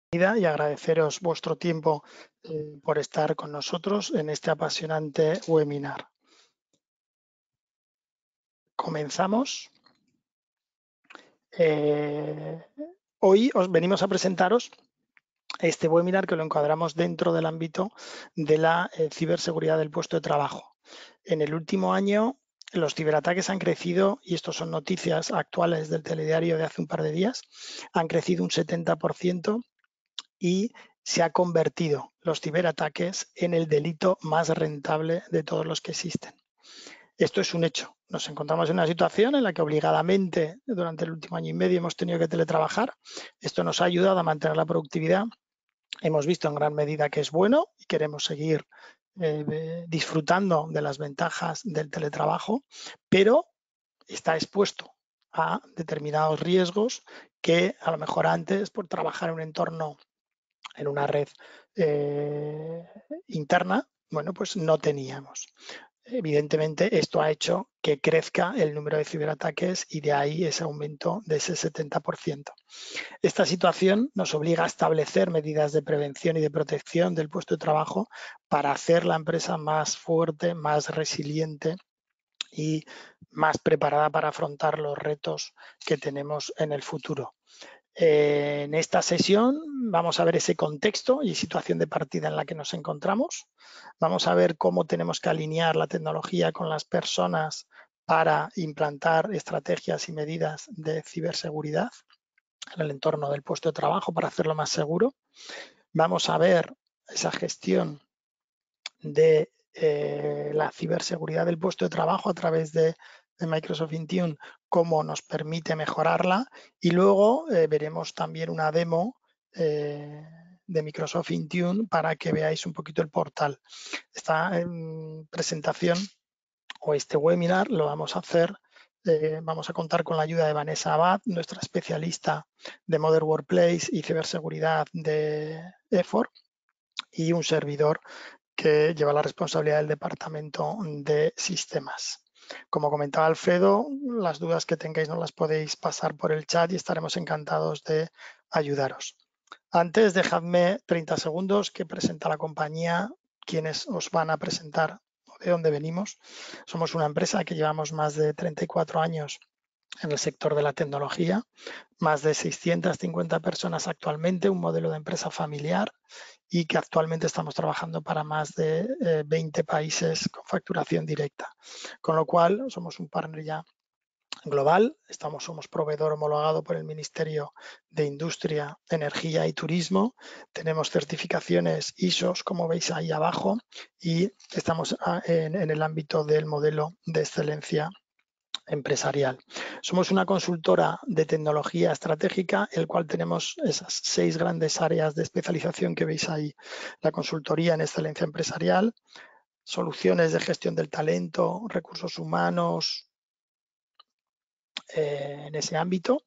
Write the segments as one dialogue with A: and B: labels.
A: Y agradeceros vuestro tiempo por estar con nosotros en este apasionante webinar. Comenzamos. Hoy os venimos a presentaros este webinar que lo encuadramos dentro del ámbito de la ciberseguridad del puesto de trabajo. En el último año, los ciberataques han crecido, y estos son noticias actuales del telediario de hace un par de días, han crecido un 70%. Y se ha convertido los ciberataques en el delito más rentable de todos los que existen. Esto es un hecho. Nos encontramos en una situación en la que obligadamente durante el último año y medio hemos tenido que teletrabajar. Esto nos ha ayudado a mantener la productividad. Hemos visto en gran medida que es bueno y queremos seguir disfrutando de las ventajas del teletrabajo, pero está expuesto a determinados riesgos que a lo mejor antes, por trabajar en un entorno, en una red interna, bueno, pues no teníamos. Evidentemente, esto ha hecho que crezca el número de ciberataques y de ahí ese aumento de ese 70%. Esta situación nos obliga a establecer medidas de prevención y de protección del puesto de trabajo para hacer la empresa más fuerte, más resiliente y más preparada para afrontar los retos que tenemos en el futuro. En esta sesión vamos a ver ese contexto y situación de partida en la que nos encontramos. Vamos a ver cómo tenemos que alinear la tecnología con las personas para implantar estrategias y medidas de ciberseguridad en el entorno del puesto de trabajo para hacerlo más seguro. Vamos a ver esa gestión de la ciberseguridad del puesto de trabajo a través de Microsoft Intune, cómo nos permite mejorarla, y luego veremos también una demo de Microsoft Intune para que veáis un poquito el portal. Esta presentación o este webinar lo vamos a hacer, vamos a contar con la ayuda de Vanessa Abad, nuestra especialista de Modern Workplace y ciberseguridad de EFOR, y un servidor que lleva la responsabilidad del departamento de sistemas. Como comentaba Alfredo, las dudas que tengáis nos las podéis pasar por el chat y estaremos encantados de ayudaros. Antes, dejadme 30 segundos que presenta la compañía, quienes os van a presentar de dónde venimos. Somos una empresa que llevamos más de 34 años en el sector de la tecnología, más de 650 personas actualmente, un modelo de empresa familiar, y que actualmente estamos trabajando para más de 20 países con facturación directa. Con lo cual, somos un partner ya global, somos proveedor homologado por el Ministerio de Industria, Energía y Turismo, tenemos certificaciones ISOs, como veis ahí abajo, y estamos en el ámbito del modelo de excelencia empresarial. Somos una consultora de tecnología estratégica, el cual tenemos esas 6 grandes áreas de especialización que veis ahí: la consultoría en excelencia empresarial, soluciones de gestión del talento, recursos humanos en ese ámbito,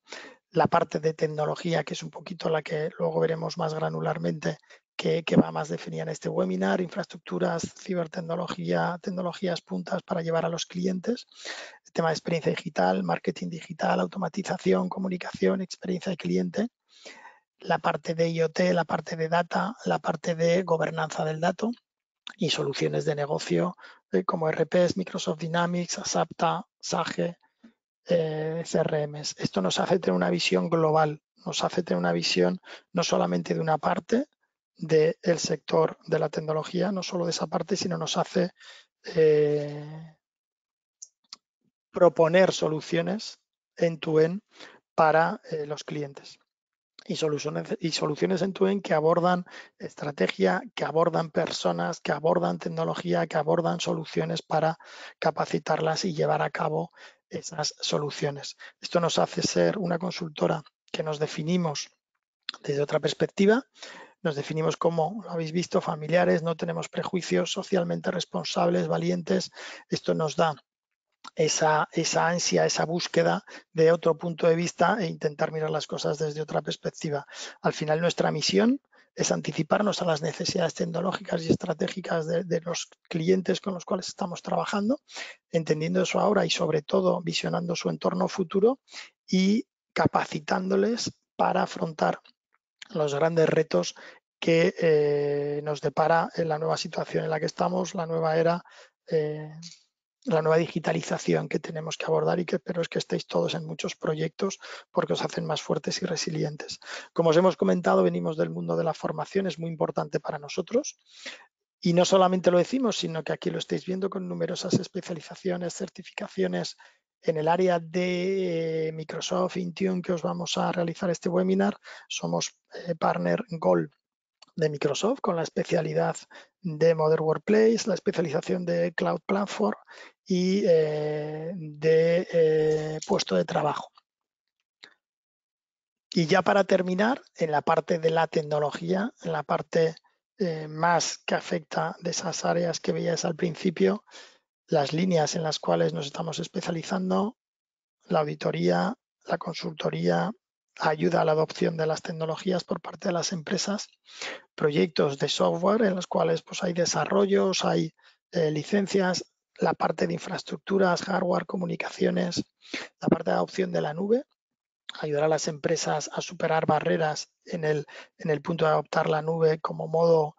A: la parte de tecnología, que es un poquito la que luego veremos más granularmente, que va más definida en este webinar: infraestructuras, cibertecnología, tecnologías puntas para llevar a los clientes, el tema de experiencia digital, marketing digital, automatización, comunicación, experiencia de cliente, la parte de IoT, la parte de data, la parte de gobernanza del dato y soluciones de negocio como ERPs, Microsoft Dynamics, Asapta, Sage, CRMs. Esto nos hace tener una visión global, nos hace tener una visión no solamente de una parte del sector de la tecnología, no solo de esa parte, sino nos hace proponer soluciones end-to-end para los clientes. Y soluciones end-to-end que abordan estrategia, que abordan personas, que abordan tecnología, que abordan soluciones para capacitarlas y llevar a cabo esas soluciones. Esto nos hace ser una consultora que nos definimos desde otra perspectiva. Nos definimos como, lo habéis visto, familiares, no tenemos prejuicios, socialmente responsables, valientes. Esto nos da esa ansia, esa búsqueda de otro punto de vista e intentar mirar las cosas desde otra perspectiva. Al final, nuestra misión es anticiparnos a las necesidades tecnológicas y estratégicas de los clientes con los cuales estamos trabajando, entendiendo eso ahora y sobre todo visionando su entorno futuro y capacitándoles para afrontar los grandes retos que nos depara en la nueva situación en la que estamos, la nueva era, la nueva digitalización que tenemos que abordar y que espero es que estéis todos en muchos proyectos porque os hacen más fuertes y resilientes. Como os hemos comentado, venimos del mundo de la formación, es muy importante para nosotros. Y no solamente lo decimos, sino que aquí lo estáis viendo con numerosas especializaciones, certificaciones en el área de Microsoft Intune que os vamos a realizar este webinar. Somos partner Gold de Microsoft con la especialidad de Modern Workplace, la especialización de Cloud Platform y de puesto de trabajo. Y ya para terminar, en la parte de la tecnología, en la parte más que afecta de esas áreas que veías al principio, las líneas en las cuales nos estamos especializando, la auditoría, la consultoría, ayuda a la adopción de las tecnologías por parte de las empresas, proyectos de software en los cuales pues, hay desarrollos, hay licencias, la parte de infraestructuras, hardware, comunicaciones, la parte de adopción de la nube, ayudar a las empresas a superar barreras en el punto de adoptar la nube como modo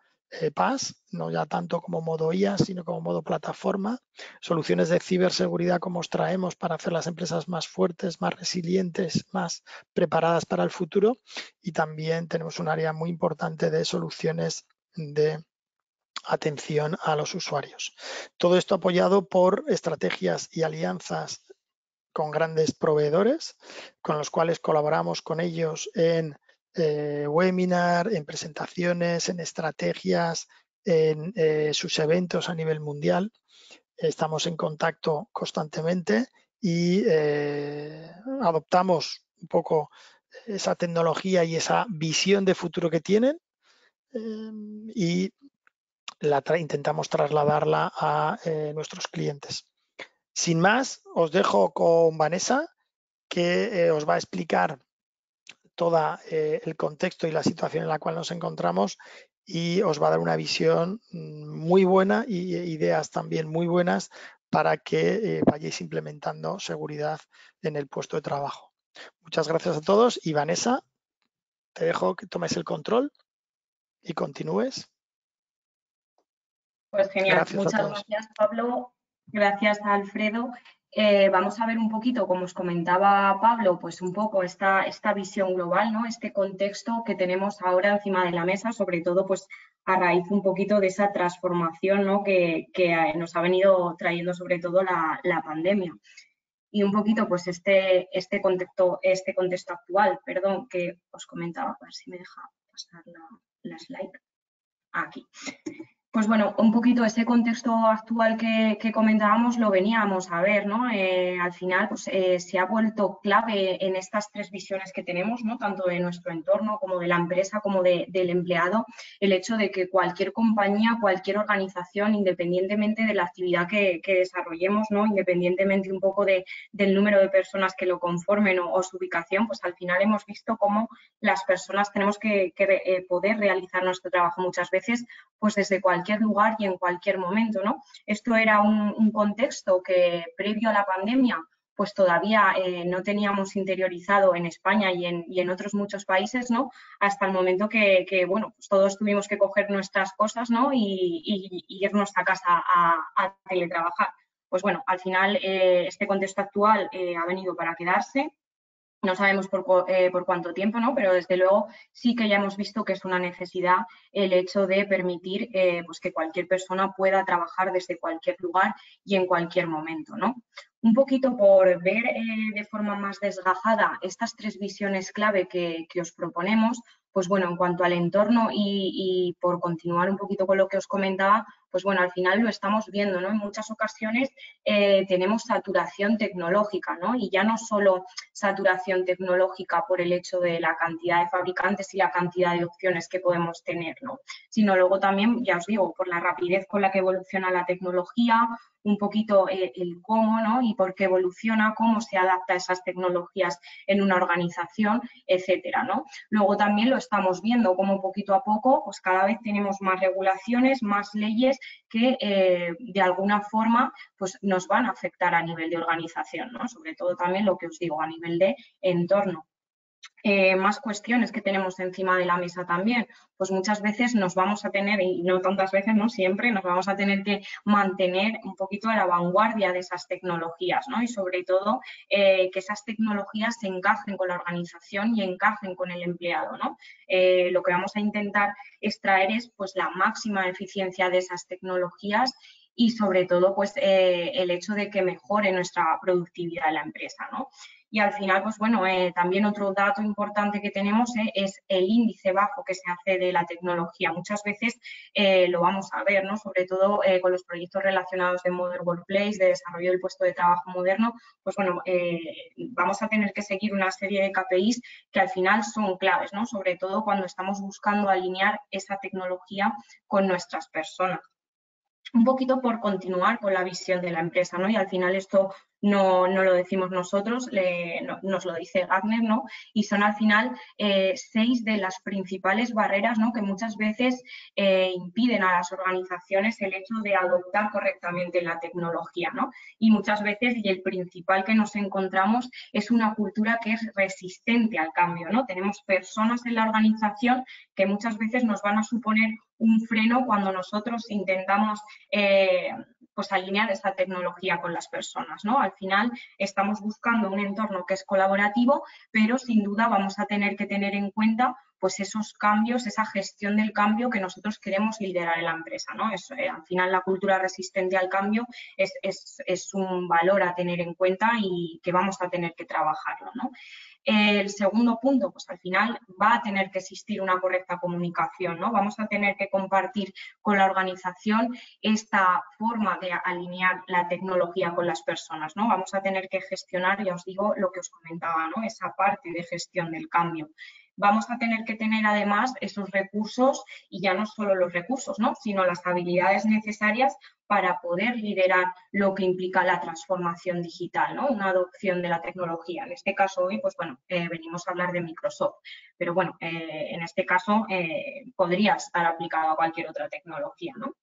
A: PaaS, no ya tanto como modo IA, sino como modo plataforma, soluciones de ciberseguridad como os traemos para hacer las empresas más fuertes, más resilientes, más preparadas para el futuro, y también tenemos un área muy importante de soluciones de atención a los usuarios. Todo esto apoyado por estrategias y alianzas con grandes proveedores, con los cuales colaboramos con ellos en webinar, en presentaciones, en estrategias, en sus eventos a nivel mundial. Estamos en contacto constantemente y adoptamos un poco esa tecnología y esa visión de futuro que tienen y intentamos trasladarla a nuestros clientes. Sin más, os dejo con Vanessa, que os va a explicar todo el contexto y la situación en la cual nos encontramos y os va a dar una visión muy buena y ideas también muy buenas para que vayáis implementando seguridad en el puesto de trabajo. Muchas gracias a todos y Vanessa, te dejo que tomes el control y continúes.
B: Pues genial,
A: Gracias a
B: muchas
A: todos.
B: gracias Pablo, gracias Alfredo. Vamos a ver un poquito, como os comentaba Pablo, pues un poco esta visión global, ¿no? Este contexto que tenemos ahora encima de la mesa, sobre todo pues a raíz un poquito de esa transformación, ¿no? que nos ha venido trayendo sobre todo la pandemia. Y un poquito pues este contexto actual, perdón, que os comentaba, a ver si me deja pasar la slide. Aquí. Pues bueno, un poquito ese contexto actual que comentábamos lo veníamos a ver, ¿no? Al final pues, se ha vuelto clave en estas tres visiones que tenemos, ¿no? Tanto de nuestro entorno como de la empresa como del empleado, el hecho de que cualquier compañía, cualquier organización, independientemente de la actividad que desarrollemos, ¿no? Independientemente un poco del número de personas que lo conformen o su ubicación, pues al final hemos visto cómo las personas tenemos que poder realizar nuestro trabajo muchas veces pues desde cualquier lugar y en cualquier momento, ¿no? Esto era un contexto que previo a la pandemia pues todavía no teníamos interiorizado en España y en otros muchos países, ¿no? Hasta el momento que bueno, pues todos tuvimos que coger nuestras cosas, ¿no? Y irnos a casa a teletrabajar. Pues bueno, al final este contexto actual ha venido para quedarse. No sabemos por cuánto tiempo, ¿no? Pero desde luego sí que ya hemos visto que es una necesidad el hecho de permitir pues que cualquier persona pueda trabajar desde cualquier lugar y en cualquier momento, ¿no? Un poquito por ver de forma más desgajada estas tres visiones clave que os proponemos, pues bueno, en cuanto al entorno y por continuar un poquito con lo que os comentaba, pues bueno, al final lo estamos viendo, ¿no? En muchas ocasiones tenemos saturación tecnológica, ¿no? Y ya no solo saturación tecnológica por el hecho de la cantidad de fabricantes y la cantidad de opciones que podemos tener, ¿no? Sino luego también, ya os digo, por la rapidez con la que evoluciona la tecnología, un poquito el cómo, ¿no? Y por qué evoluciona, cómo se adapta a esas tecnologías en una organización, etcétera, ¿no? Luego también lo estamos viendo como poquito a poco, pues cada vez tenemos más regulaciones, más leyes que de alguna forma pues nos van a afectar a nivel de organización, ¿no? Sobre todo también lo que os digo a nivel de entorno. más cuestiones que tenemos encima de la mesa también, pues muchas veces nos vamos a tener, y no tantas veces, no siempre, nos vamos a tener que mantener un poquito a la vanguardia de esas tecnologías, ¿no? Y sobre todo que esas tecnologías se encajen con la organización y encajen con el empleado, ¿no? Lo que vamos a intentar extraer es pues la máxima eficiencia de esas tecnologías y sobre todo pues el hecho de que mejore nuestra productividad en la empresa, ¿no? Y al final, pues bueno, también otro dato importante que tenemos es el índice bajo que se hace de la tecnología. Muchas veces lo vamos a ver, ¿no? Sobre todo con los proyectos relacionados de Modern Workplace, de desarrollo del puesto de trabajo moderno, pues bueno, vamos a tener que seguir una serie de KPIs que al final son claves, ¿no? Sobre todo cuando estamos buscando alinear esa tecnología con nuestras personas. Un poquito por continuar con la visión de la empresa, ¿no? Y al final esto no lo decimos nosotros, nos lo dice Gartner, ¿no? Y son al final 6 de las principales barreras, ¿no? Que muchas veces impiden a las organizaciones el hecho de adoptar correctamente la tecnología, ¿no? Y muchas veces, y el principal que nos encontramos, es una cultura que es resistente al cambio, ¿no? Tenemos personas en la organización que muchas veces nos van a suponer un freno cuando nosotros intentamos pues alinear esa tecnología con las personas, ¿no? Al final estamos buscando un entorno que es colaborativo, pero sin duda vamos a tener que tener en cuenta pues esos cambios, esa gestión del cambio que nosotros queremos liderar en la empresa, ¿no? Al final la cultura resistente al cambio es un valor a tener en cuenta y que vamos a tener que trabajarlo, ¿no? El segundo punto, pues al final va a tener que existir una correcta comunicación, ¿no? Vamos a tener que compartir con la organización esta forma de alinear la tecnología con las personas, ¿no? Vamos a tener que gestionar, ya os digo, lo que os comentaba, ¿no? Esa parte de gestión del cambio. Vamos a tener que tener además esos recursos y ya no solo los recursos, ¿no? Sino las habilidades necesarias para poder liderar lo que implica la transformación digital, ¿no? Una adopción de la tecnología. En este caso hoy, pues bueno, venimos a hablar de Microsoft, pero bueno, en este caso podría estar aplicado a cualquier otra tecnología, ¿no?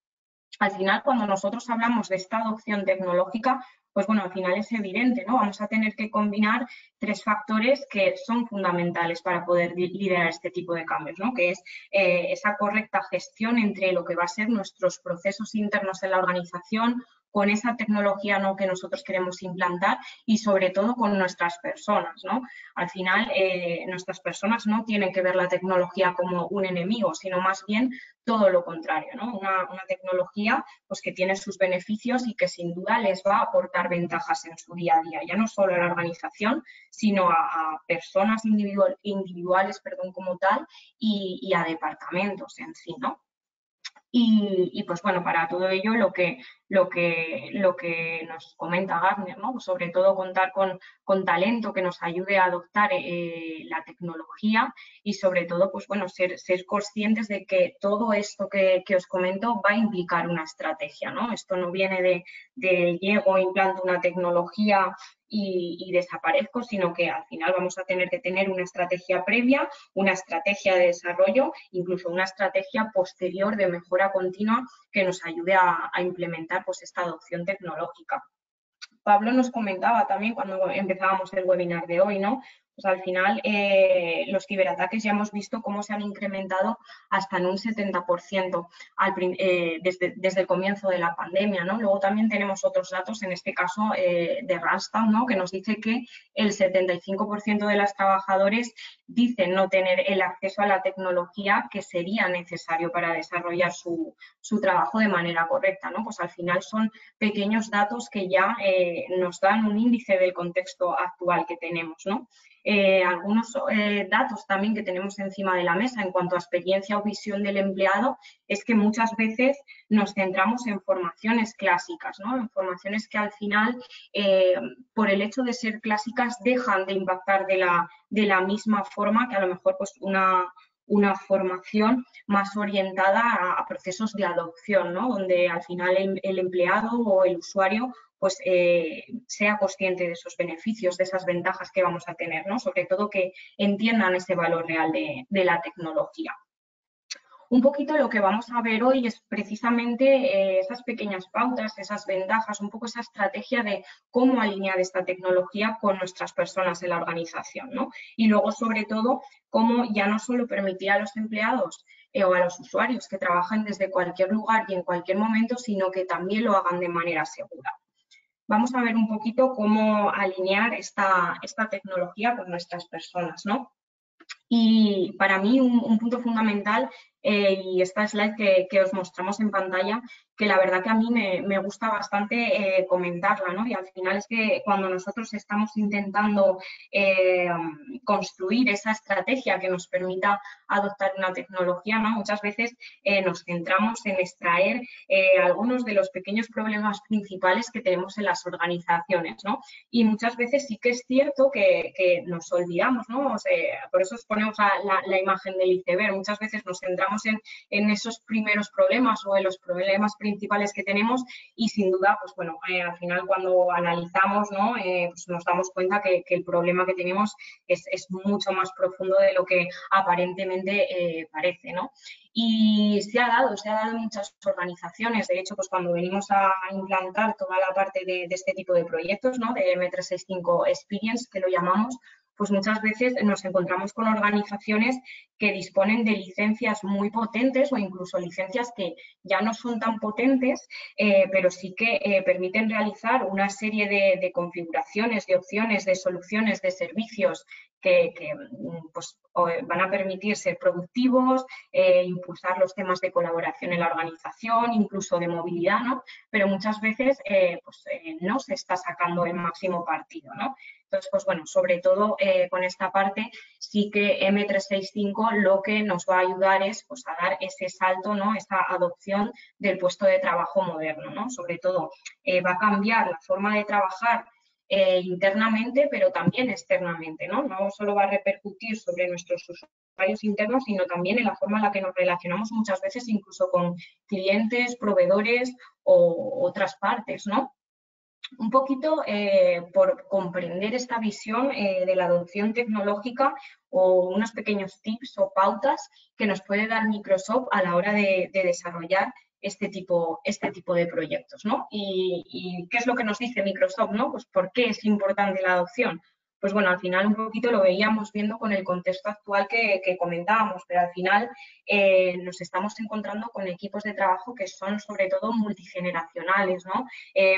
B: Al final, cuando nosotros hablamos de esta adopción tecnológica, pues bueno, al final es evidente, ¿no? Vamos a tener que combinar 3 factores que son fundamentales para poder liderar este tipo de cambios, ¿no? Que es esa correcta gestión entre lo que va a ser nuestros procesos internos en la organización, con esa tecnología, ¿no?, que nosotros queremos implantar y sobre todo con nuestras personas, ¿no? Al final, nuestras personas no tienen que ver la tecnología como un enemigo, sino más bien todo lo contrario, ¿no? Una tecnología pues, que tiene sus beneficios y que sin duda les va a aportar ventajas en su día a día, ya no solo a la organización, sino a personas individuales como tal y a departamentos en sí, ¿no? Y pues bueno, para todo ello lo que nos comenta Gartner, ¿no? Pues sobre todo contar con talento que nos ayude a adoptar la tecnología y sobre todo pues bueno, ser conscientes de que todo esto que os comento va a implicar una estrategia, ¿no? Esto no viene de llego, implanto una tecnología y desaparezco, sino que al final vamos a tener que tener una estrategia previa, una estrategia de desarrollo, incluso una estrategia posterior de mejora continua que nos ayude a implementar pues, esta adopción tecnológica. Pablo nos comentaba también cuando empezábamos el webinar de hoy, ¿no? Pues al final los ciberataques ya hemos visto cómo se han incrementado hasta en un 70% desde el comienzo de la pandemia, ¿no? Luego también tenemos otros datos, en este caso de Randstad, ¿no?, que nos dice que el 75% de los trabajadores dicen no tener el acceso a la tecnología que sería necesario para desarrollar su trabajo de manera correcta, ¿no? Pues al final son pequeños datos que ya nos dan un índice del contexto actual que tenemos, ¿no? Algunos datos también que tenemos encima de la mesa en cuanto a experiencia o visión del empleado es que muchas veces nos centramos en formaciones clásicas, ¿no? En formaciones que al final, por el hecho de ser clásicas, dejan de impactar de la misma forma que a lo mejor pues una formación más orientada a procesos de adopción, ¿no? Donde al final el empleado o el usuario pues sea consciente de esos beneficios, de esas ventajas que vamos a tener, ¿no? Sobre todo que entiendan ese valor real de la tecnología. Un poquito lo que vamos a ver hoy es precisamente esas pequeñas pautas, esas ventajas, un poco esa estrategia de cómo alinear esta tecnología con nuestras personas en la organización, ¿no? Y luego, sobre todo, cómo ya no solo permitir a los empleados o a los usuarios que trabajen desde cualquier lugar y en cualquier momento, sino que también lo hagan de manera segura. Vamos a ver un poquito cómo alinear esta tecnología con nuestras personas, ¿no? Y para mí un punto fundamental, y esta slide que os mostramos en pantalla, que la verdad que a mí me gusta bastante comentarla, ¿no? Y al final es que cuando nosotros estamos intentando construir esa estrategia que nos permita adoptar una tecnología, ¿no? Muchas veces nos centramos en extraer algunos de los pequeños problemas principales que tenemos en las organizaciones, ¿no? Y muchas veces sí que es cierto que nos olvidamos, ¿no? O sea, por eso os ponemos la imagen del iceberg. Muchas veces nos centramos en esos primeros problemas o en los problemas principales que tenemos y sin duda, pues bueno, al final cuando analizamos, ¿no? Pues nos damos cuenta que el problema que tenemos es mucho más profundo de lo que aparentemente parece, ¿no? Y se ha dado en muchas organizaciones. De hecho, pues cuando venimos a implantar toda la parte de este tipo de proyectos, ¿no? De M365 Experience, que lo llamamos, pues muchas veces nos encontramos con organizaciones que disponen de licencias muy potentes o incluso licencias que ya no son tan potentes, pero sí que permiten realizar una serie de configuraciones, de opciones, de soluciones, de servicios que pues, van a permitir ser productivos, impulsar los temas de colaboración en la organización, incluso de movilidad, ¿no? Pero muchas veces no se está sacando el máximo partido, ¿no? Entonces, pues bueno, sobre todo con esta parte sí que M365 lo que nos va a ayudar es pues, a dar ese salto, ¿no? Esa adopción del puesto de trabajo moderno, ¿no? Sobre todo va a cambiar la forma de trabajar internamente, pero también externamente, ¿no? No solo va a repercutir sobre nuestros usuarios internos, sino también en la forma en la que nos relacionamos muchas veces incluso con clientes, proveedores o otras partes, ¿no? Un poquito por comprender esta visión de la adopción tecnológica o unos pequeños tips o pautas que nos puede dar Microsoft a la hora de desarrollar este tipo de proyectos, ¿no? ¿Y qué es lo que nos dice Microsoft, ¿no? Pues ¿por qué es importante la adopción? Pues bueno, al final un poquito lo veíamos viendo con el contexto actual que comentábamos, pero al final nos estamos encontrando con equipos de trabajo que son sobre todo multigeneracionales, ¿no?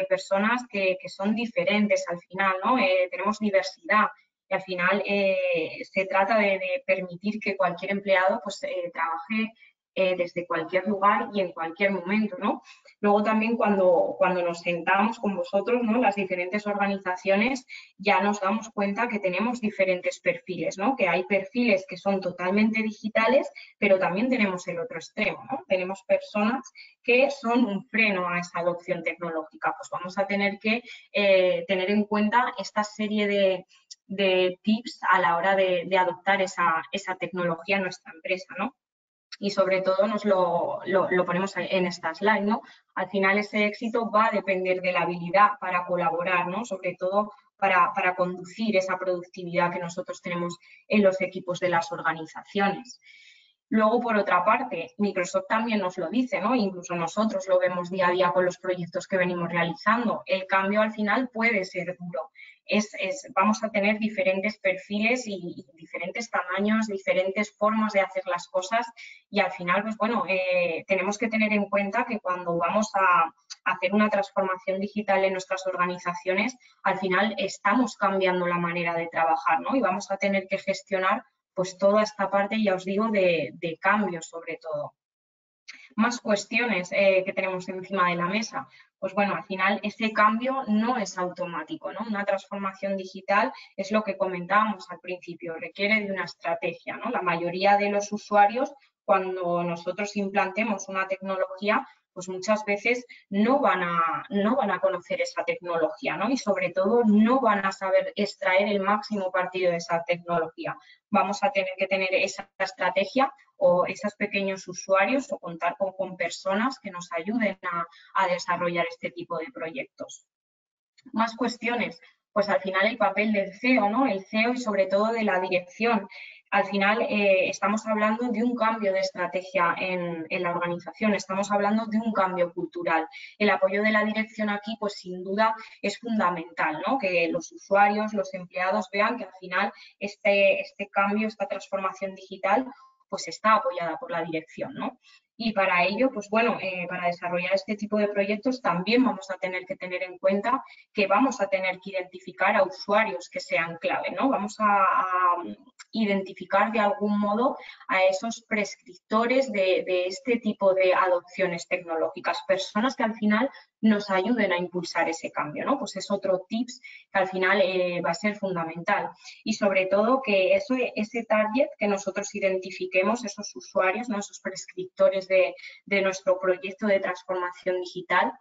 B: Personas que son diferentes al final, ¿no? Tenemos diversidad y al final se trata de permitir que cualquier empleado pues, trabaje desde cualquier lugar y en cualquier momento, ¿no? Luego también cuando nos sentamos con vosotros, ¿no? Las diferentes organizaciones, ya nos damos cuenta que tenemos diferentes perfiles, ¿no? Que hay perfiles que son totalmente digitales, pero también tenemos el otro extremo, ¿no? Tenemos personas que son un freno a esa adopción tecnológica. Pues vamos a tener que tener en cuenta esta serie de tips a la hora de adoptar esa tecnología en nuestra empresa, ¿no? Y sobre todo nos lo ponemos en esta slide, ¿no? Al final ese éxito va a depender de la habilidad para colaborar, ¿no? Sobre todo para conducir esa productividad que nosotros tenemos en los equipos de las organizaciones. Luego, por otra parte, Microsoft también nos lo dice, ¿no? Incluso nosotros lo vemos día a día con los proyectos que venimos realizando. El cambio al final puede ser duro. Vamos a tener diferentes perfiles y diferentes tamaños, diferentes formas de hacer las cosas y al final, pues bueno, tenemos que tener en cuenta que cuando vamos a hacer una transformación digital en nuestras organizaciones, al final estamos cambiando la manera de trabajar, ¿no? Y vamos a tener que gestionar pues toda esta parte, ya os digo, de cambios sobre todo. Más cuestiones que tenemos encima de la mesa. Pues bueno, al final ese cambio no es automático, ¿no? Una transformación digital es lo que comentábamos al principio, requiere de una estrategia, ¿no? La mayoría de los usuarios, cuando nosotros implantemos una tecnología, pues muchas veces no van a conocer esa tecnología, ¿no? Y sobre todo no van a saber extraer el máximo partido de esa tecnología. Vamos a tener que tener esa estrategia o esos pequeños usuarios o contar con personas que nos ayuden a desarrollar este tipo de proyectos. Más cuestiones, pues al final el papel del CEO, ¿no? El CEO y sobre todo de la dirección. Al final estamos hablando de un cambio de estrategia en la organización, estamos hablando de un cambio cultural. El apoyo de la dirección aquí, pues sin duda es fundamental, ¿no? Que los usuarios, los empleados vean que al final este cambio, esta transformación digital, pues está apoyada por la dirección, ¿no? Y para ello, pues bueno, para desarrollar este tipo de proyectos también vamos a tener que tener en cuenta que vamos a tener que identificar a usuarios que sean clave, ¿no? Vamos a identificar de algún modo a esos prescriptores de este tipo de adopciones tecnológicas, personas que al final nos ayuden a impulsar ese cambio, ¿no? Pues es otro tips que al final va a ser fundamental. Y sobre todo que ese target que nosotros identifiquemos, esos usuarios, ¿no? Esos prescriptores de nuestro proyecto de transformación digital,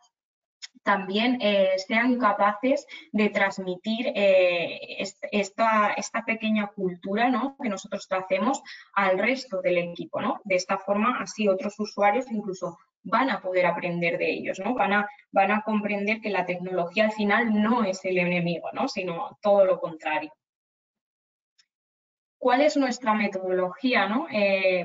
B: también sean capaces de transmitir esta pequeña cultura, ¿no? Que nosotros hacemos al resto del equipo, ¿no? De esta forma, así otros usuarios incluso van a poder aprender de ellos, ¿no? Van a comprender que la tecnología al final no es el enemigo, ¿no? Sino todo lo contrario. ¿Cuál es nuestra metodología, ¿no?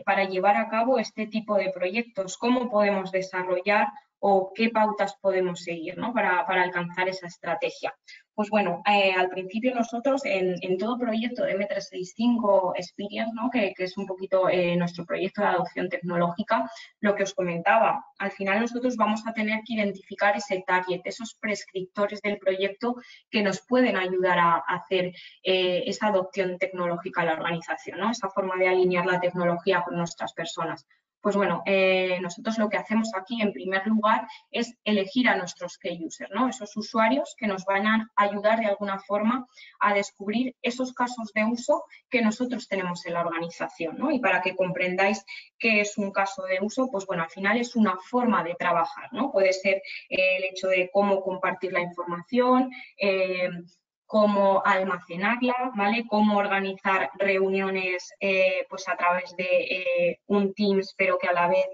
B: Para llevar a cabo este tipo de proyectos? ¿Cómo podemos desarrollar o qué pautas podemos seguir, ¿no? para alcanzar esa estrategia? Pues bueno, al principio nosotros en todo proyecto de M365 Experience, ¿no? que es un poquito nuestro proyecto de adopción tecnológica, lo que os comentaba, al final nosotros vamos a tener que identificar ese target, esos prescriptores del proyecto que nos pueden ayudar a hacer esa adopción tecnológica a la organización, ¿no? Esa forma de alinear la tecnología con nuestras personas. Pues bueno, nosotros lo que hacemos aquí en primer lugar es elegir a nuestros key users, ¿no? Esos usuarios que nos van a ayudar de alguna forma a descubrir esos casos de uso que nosotros tenemos en la organización, ¿no? Y para que comprendáis qué es un caso de uso, pues bueno, al final es una forma de trabajar, ¿no? Puede ser el hecho de cómo compartir la información, cómo almacenarla, ¿vale? Cómo organizar reuniones pues a través de un Teams, pero que a la vez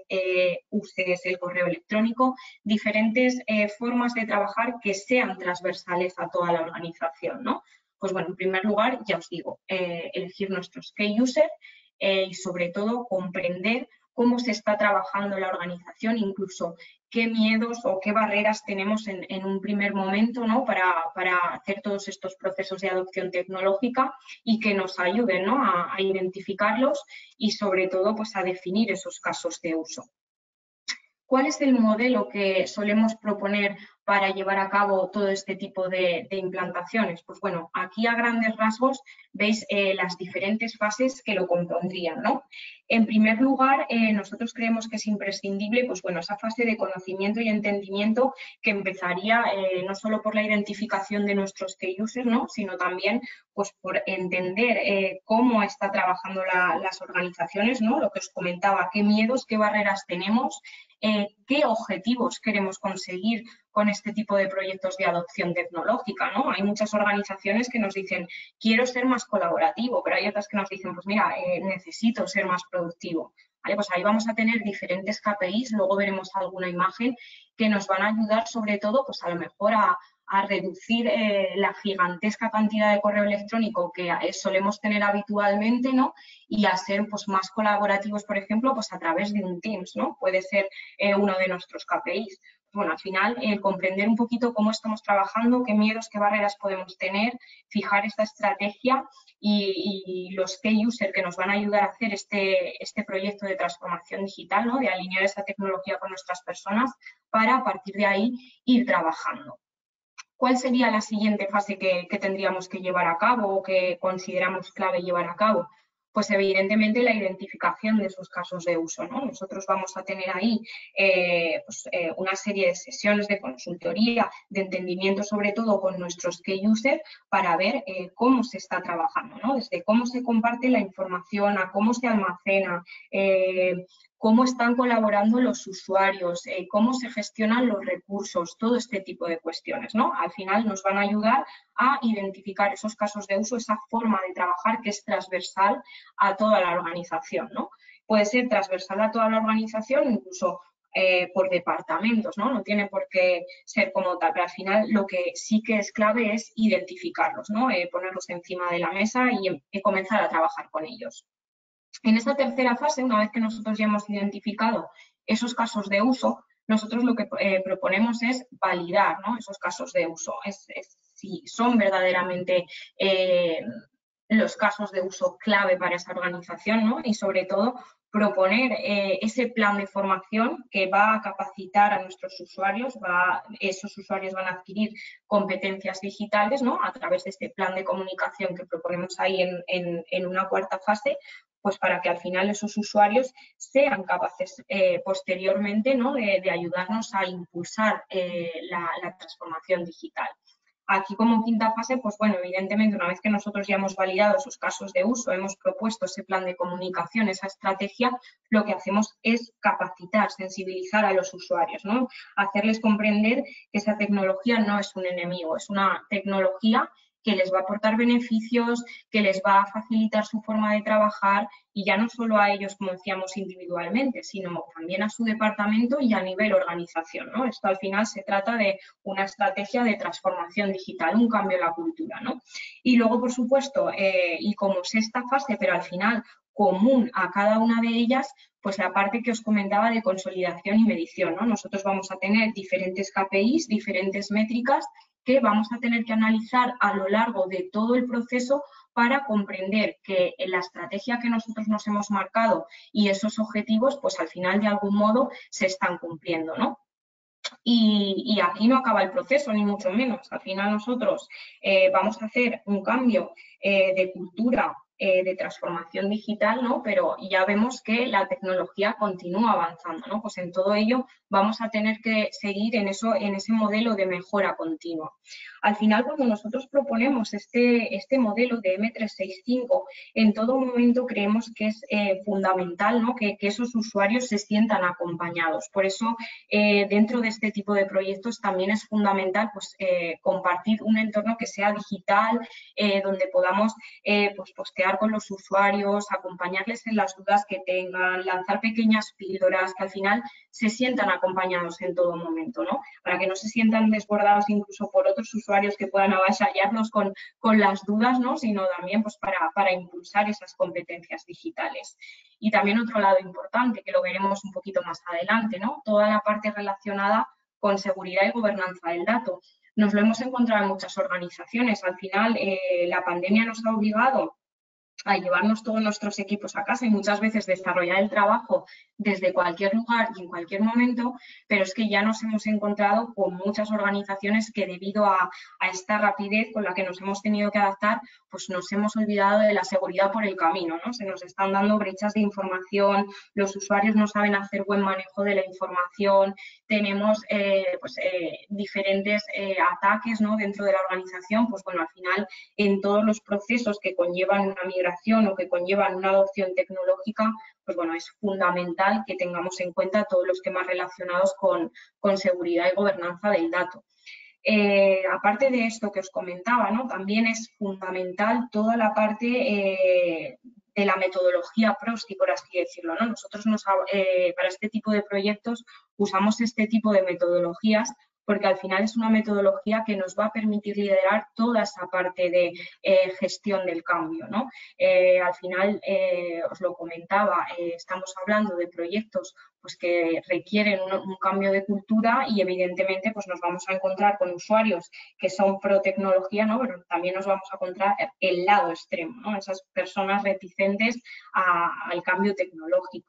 B: uses el correo electrónico, diferentes formas de trabajar que sean transversales a toda la organización, ¿no? Pues bueno, en primer lugar, ya os digo, elegir nuestros key users y sobre todo comprender cómo se está trabajando la organización, incluso qué miedos o qué barreras tenemos en un primer momento, ¿no? para hacer todos estos procesos de adopción tecnológica y que nos ayuden, ¿no? a identificarlos y sobre todo pues, a definir esos casos de uso. ¿Cuál es el modelo que solemos proponer para llevar a cabo todo este tipo de implantaciones? Pues bueno, aquí a grandes rasgos veis las diferentes fases que lo compondrían, ¿no? En primer lugar, nosotros creemos que es imprescindible, pues bueno, esa fase de conocimiento y entendimiento que empezaría no solo por la identificación de nuestros key users, ¿no? Sino también pues por entender cómo está trabajando las organizaciones, ¿no? Lo que os comentaba, qué miedos, qué barreras tenemos, qué objetivos queremos conseguir con este tipo de proyectos de adopción tecnológica, ¿no? Hay muchas organizaciones que nos dicen, quiero ser más colaborativo, pero hay otras que nos dicen, pues mira, necesito ser más productivo. ¿Vale? Pues ahí vamos a tener diferentes KPIs, luego veremos alguna imagen que nos van a ayudar sobre todo, pues a lo mejor a reducir la gigantesca cantidad de correo electrónico que solemos tener habitualmente, ¿no? Y a ser pues, más colaborativos, por ejemplo, pues a través de un Teams, ¿no? Puede ser uno de nuestros KPIs. Bueno, al final, comprender un poquito cómo estamos trabajando, qué miedos, qué barreras podemos tener, fijar esta estrategia y los key users que nos van a ayudar a hacer este proyecto de transformación digital, ¿no? De alinear esa tecnología con nuestras personas para, a partir de ahí, ir trabajando. ¿Cuál sería la siguiente fase que tendríamos que llevar a cabo o que consideramos clave llevar a cabo? Pues evidentemente la identificación de esos casos de uso, ¿no? Nosotros vamos a tener ahí una serie de sesiones de consultoría, de entendimiento sobre todo con nuestros key users para ver cómo se está trabajando, ¿no? Desde cómo se comparte la información a cómo se almacena, cómo están colaborando los usuarios, cómo se gestionan los recursos, todo este tipo de cuestiones, ¿no? Al final nos van a ayudar a identificar esos casos de uso, esa forma de trabajar que es transversal a toda la organización, ¿no? Puede ser transversal a toda la organización, incluso por departamentos, ¿no? No tiene por qué ser como tal, pero al final lo que sí que es clave es identificarlos, ¿no? Ponerlos encima de la mesa y comenzar a trabajar con ellos. En esa tercera fase, una vez que nosotros ya hemos identificado esos casos de uso, nosotros lo que proponemos es validar, ¿no?, esos casos de uso, si son verdaderamente los casos de uso clave para esa organización, ¿no? Y sobre todo proponer ese plan de formación que va a capacitar a nuestros usuarios, esos usuarios van a adquirir competencias digitales, ¿no?, a través de este plan de comunicación que proponemos ahí en una cuarta fase, pues para que al final esos usuarios sean capaces posteriormente, ¿no?, de ayudarnos a impulsar la transformación digital. Aquí, como quinta fase, pues bueno, evidentemente, una vez que nosotros ya hemos validado esos casos de uso, hemos propuesto ese plan de comunicación, esa estrategia, lo que hacemos es capacitar, sensibilizar a los usuarios, ¿no?, hacerles comprender que esa tecnología no es un enemigo, es una tecnología que les va a aportar beneficios, que les va a facilitar su forma de trabajar, y ya no solo a ellos, como decíamos, individualmente, sino también a su departamento y a nivel organización, ¿no? Esto al final se trata de una estrategia de transformación digital, un cambio en la cultura, ¿no? Y luego, por supuesto, y como sexta fase, pero al final común a cada una de ellas, pues la parte que os comentaba de consolidación y medición, ¿no? Nosotros vamos a tener diferentes KPIs, diferentes métricas que vamos a tener que analizar a lo largo de todo el proceso para comprender que la estrategia que nosotros nos hemos marcado y esos objetivos, pues al final de algún modo se están cumpliendo, ¿no? Y aquí no acaba el proceso, ni mucho menos. Al final nosotros vamos a hacer un cambio de cultura, de transformación digital, ¿no? Pero ya vemos que la tecnología continúa avanzando, ¿no? Pues en todo ello vamos a tener que seguir en ese modelo de mejora continua. Al final, cuando nosotros proponemos este modelo de M365, en todo momento creemos que es fundamental, ¿no?, que esos usuarios se sientan acompañados. Por eso, dentro de este tipo de proyectos también es fundamental, pues, compartir un entorno que sea digital, donde podamos pues, postear con los usuarios, acompañarles en las dudas que tengan, lanzar pequeñas píldoras que al final se sientan acompañados en todo momento, ¿no?, para que no se sientan desbordados incluso por otros usuarios que puedan avasallarnos con las dudas, ¿no?, sino también pues, para impulsar esas competencias digitales. Y también otro lado importante, que lo veremos un poquito más adelante, ¿no?, toda la parte relacionada con seguridad y gobernanza del dato. Nos lo hemos encontrado en muchas organizaciones. Al final, la pandemia nos ha obligado a llevarnos todos nuestros equipos a casa y muchas veces desarrollar el trabajo desde cualquier lugar y en cualquier momento, pero es que ya nos hemos encontrado con muchas organizaciones que debido a esta rapidez con la que nos hemos tenido que adaptar, pues nos hemos olvidado de la seguridad por el camino, ¿no? Se nos están dando brechas de información, los usuarios no saben hacer buen manejo de la información, tenemos diferentes ataques, ¿no?, dentro de la organización, pues bueno, al final en todos los procesos que conllevan una migración o que conllevan una adopción tecnológica, pues bueno, es fundamental que tengamos en cuenta todos los temas relacionados con seguridad y gobernanza del dato. Aparte de esto que os comentaba, ¿no?, también es fundamental toda la parte de la metodología PROSTI, por así decirlo, ¿no? Nosotros para este tipo de proyectos usamos este tipo de metodologías porque al final es una metodología que nos va a permitir liderar toda esa parte de gestión del cambio, ¿no? Al final, os lo comentaba, estamos hablando de proyectos pues, que requieren un cambio de cultura y evidentemente pues, nos vamos a encontrar con usuarios que son pro tecnología, ¿no?, pero también nos vamos a encontrar el lado extremo, ¿no?, esas personas reticentes al cambio tecnológico.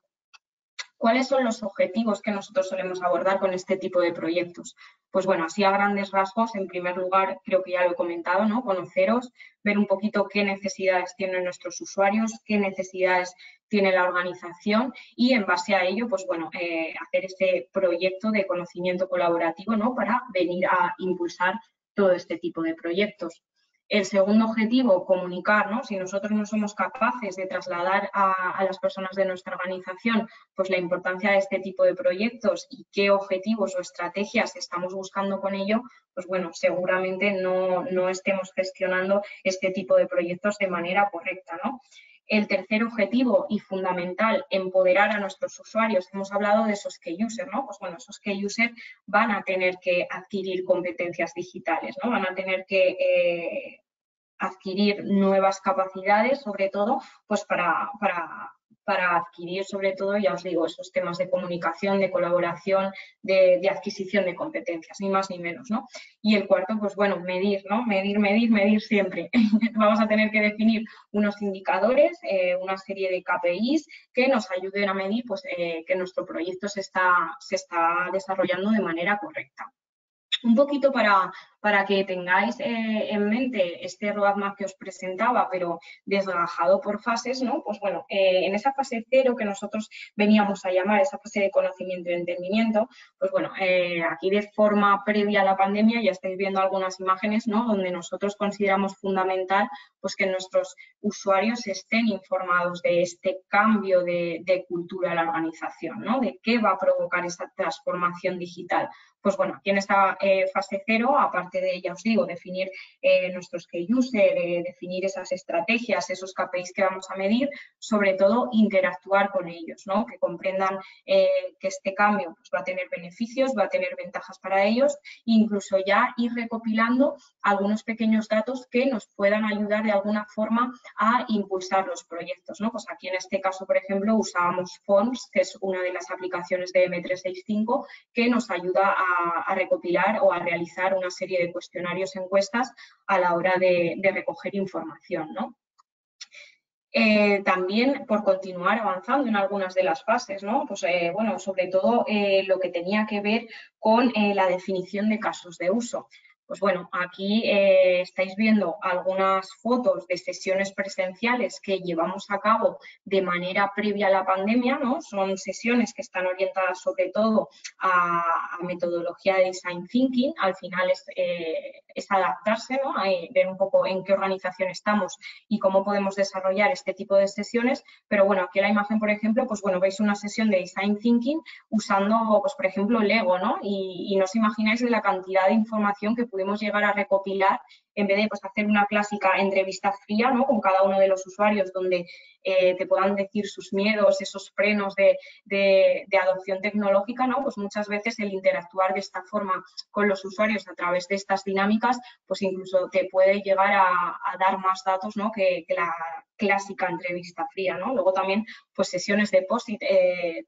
B: ¿Cuáles son los objetivos que nosotros solemos abordar con este tipo de proyectos? Pues bueno, así a grandes rasgos, en primer lugar, creo que ya lo he comentado, ¿no?, conoceros, ver un poquito qué necesidades tienen nuestros usuarios, qué necesidades tiene la organización y en base a ello, pues bueno, hacer este proyecto de conocimiento colaborativo, ¿no?, para venir a impulsar todo este tipo de proyectos. El segundo objetivo, comunicar, ¿no? Si nosotros no somos capaces de trasladar a las personas de nuestra organización pues la importancia de este tipo de proyectos y qué objetivos o estrategias estamos buscando con ello, pues bueno, seguramente no estemos gestionando este tipo de proyectos de manera correcta, ¿no? El tercer objetivo y fundamental, empoderar a nuestros usuarios. Hemos hablado de esos key users, ¿no? Pues bueno, esos key users van a tener que adquirir competencias digitales, ¿no? Van a tener que adquirir nuevas capacidades, sobre todo, pues para para adquirir, sobre todo, ya os digo, esos temas de comunicación, de colaboración, de adquisición de competencias, ni más ni menos, ¿no? Y el cuarto, pues bueno, medir, ¿no? Medir siempre. Vamos a tener que definir unos indicadores, una serie de KPIs que nos ayuden a medir pues, que nuestro proyecto se está desarrollando de manera correcta. Un poquito para que tengáis en mente este roadmap que os presentaba, pero desgajado por fases, ¿no? Pues bueno, en esa fase 0 que nosotros veníamos a llamar esa fase de conocimiento y entendimiento, pues bueno, aquí de forma previa a la pandemia ya estáis viendo algunas imágenes, ¿no? Donde nosotros consideramos fundamental pues que nuestros usuarios estén informados de este cambio de cultura de la organización, ¿no? De qué va a provocar esa transformación digital. Pues bueno, aquí en esta fase 0, aparte de, ya os digo, definir nuestros key user, definir esas estrategias, esos KPIs que vamos a medir, sobre todo interactuar con ellos, ¿no? Que comprendan que este cambio pues, va a tener beneficios, va a tener ventajas para ellos, incluso ya ir recopilando algunos pequeños datos que nos puedan ayudar de alguna forma a impulsar los proyectos, ¿no? Pues aquí en este caso, por ejemplo, usábamos Forms, que es una de las aplicaciones de M365 que nos ayuda a recopilar o a realizar una serie de cuestionarios, encuestas a la hora de recoger información, ¿no? También por continuar avanzando en algunas de las fases, ¿no? Pues bueno, sobre todo lo que tenía que ver con la definición de casos de uso. Pues bueno, aquí estáis viendo algunas fotos de sesiones presenciales que llevamos a cabo de manera previa a la pandemia, ¿no? Son sesiones que están orientadas sobre todo a metodología de design thinking. Al final es adaptarse, ¿no? A ver un poco en qué organización estamos y cómo podemos desarrollar este tipo de sesiones. Pero bueno, aquí en la imagen, por ejemplo, pues bueno, veis una sesión de design thinking usando, pues por ejemplo, Lego, ¿no? Y no os imagináis de la cantidad de información que pudimos llegar a recopilar en vez de pues, hacer una clásica entrevista fría, ¿no? Con cada uno de los usuarios donde te puedan decir sus miedos, esos frenos de adopción tecnológica, ¿no? Pues muchas veces el interactuar de esta forma con los usuarios a través de estas dinámicas, pues incluso te puede llegar a dar más datos, ¿no? que la clásica entrevista fría, ¿no? Luego también, pues sesiones de post-it,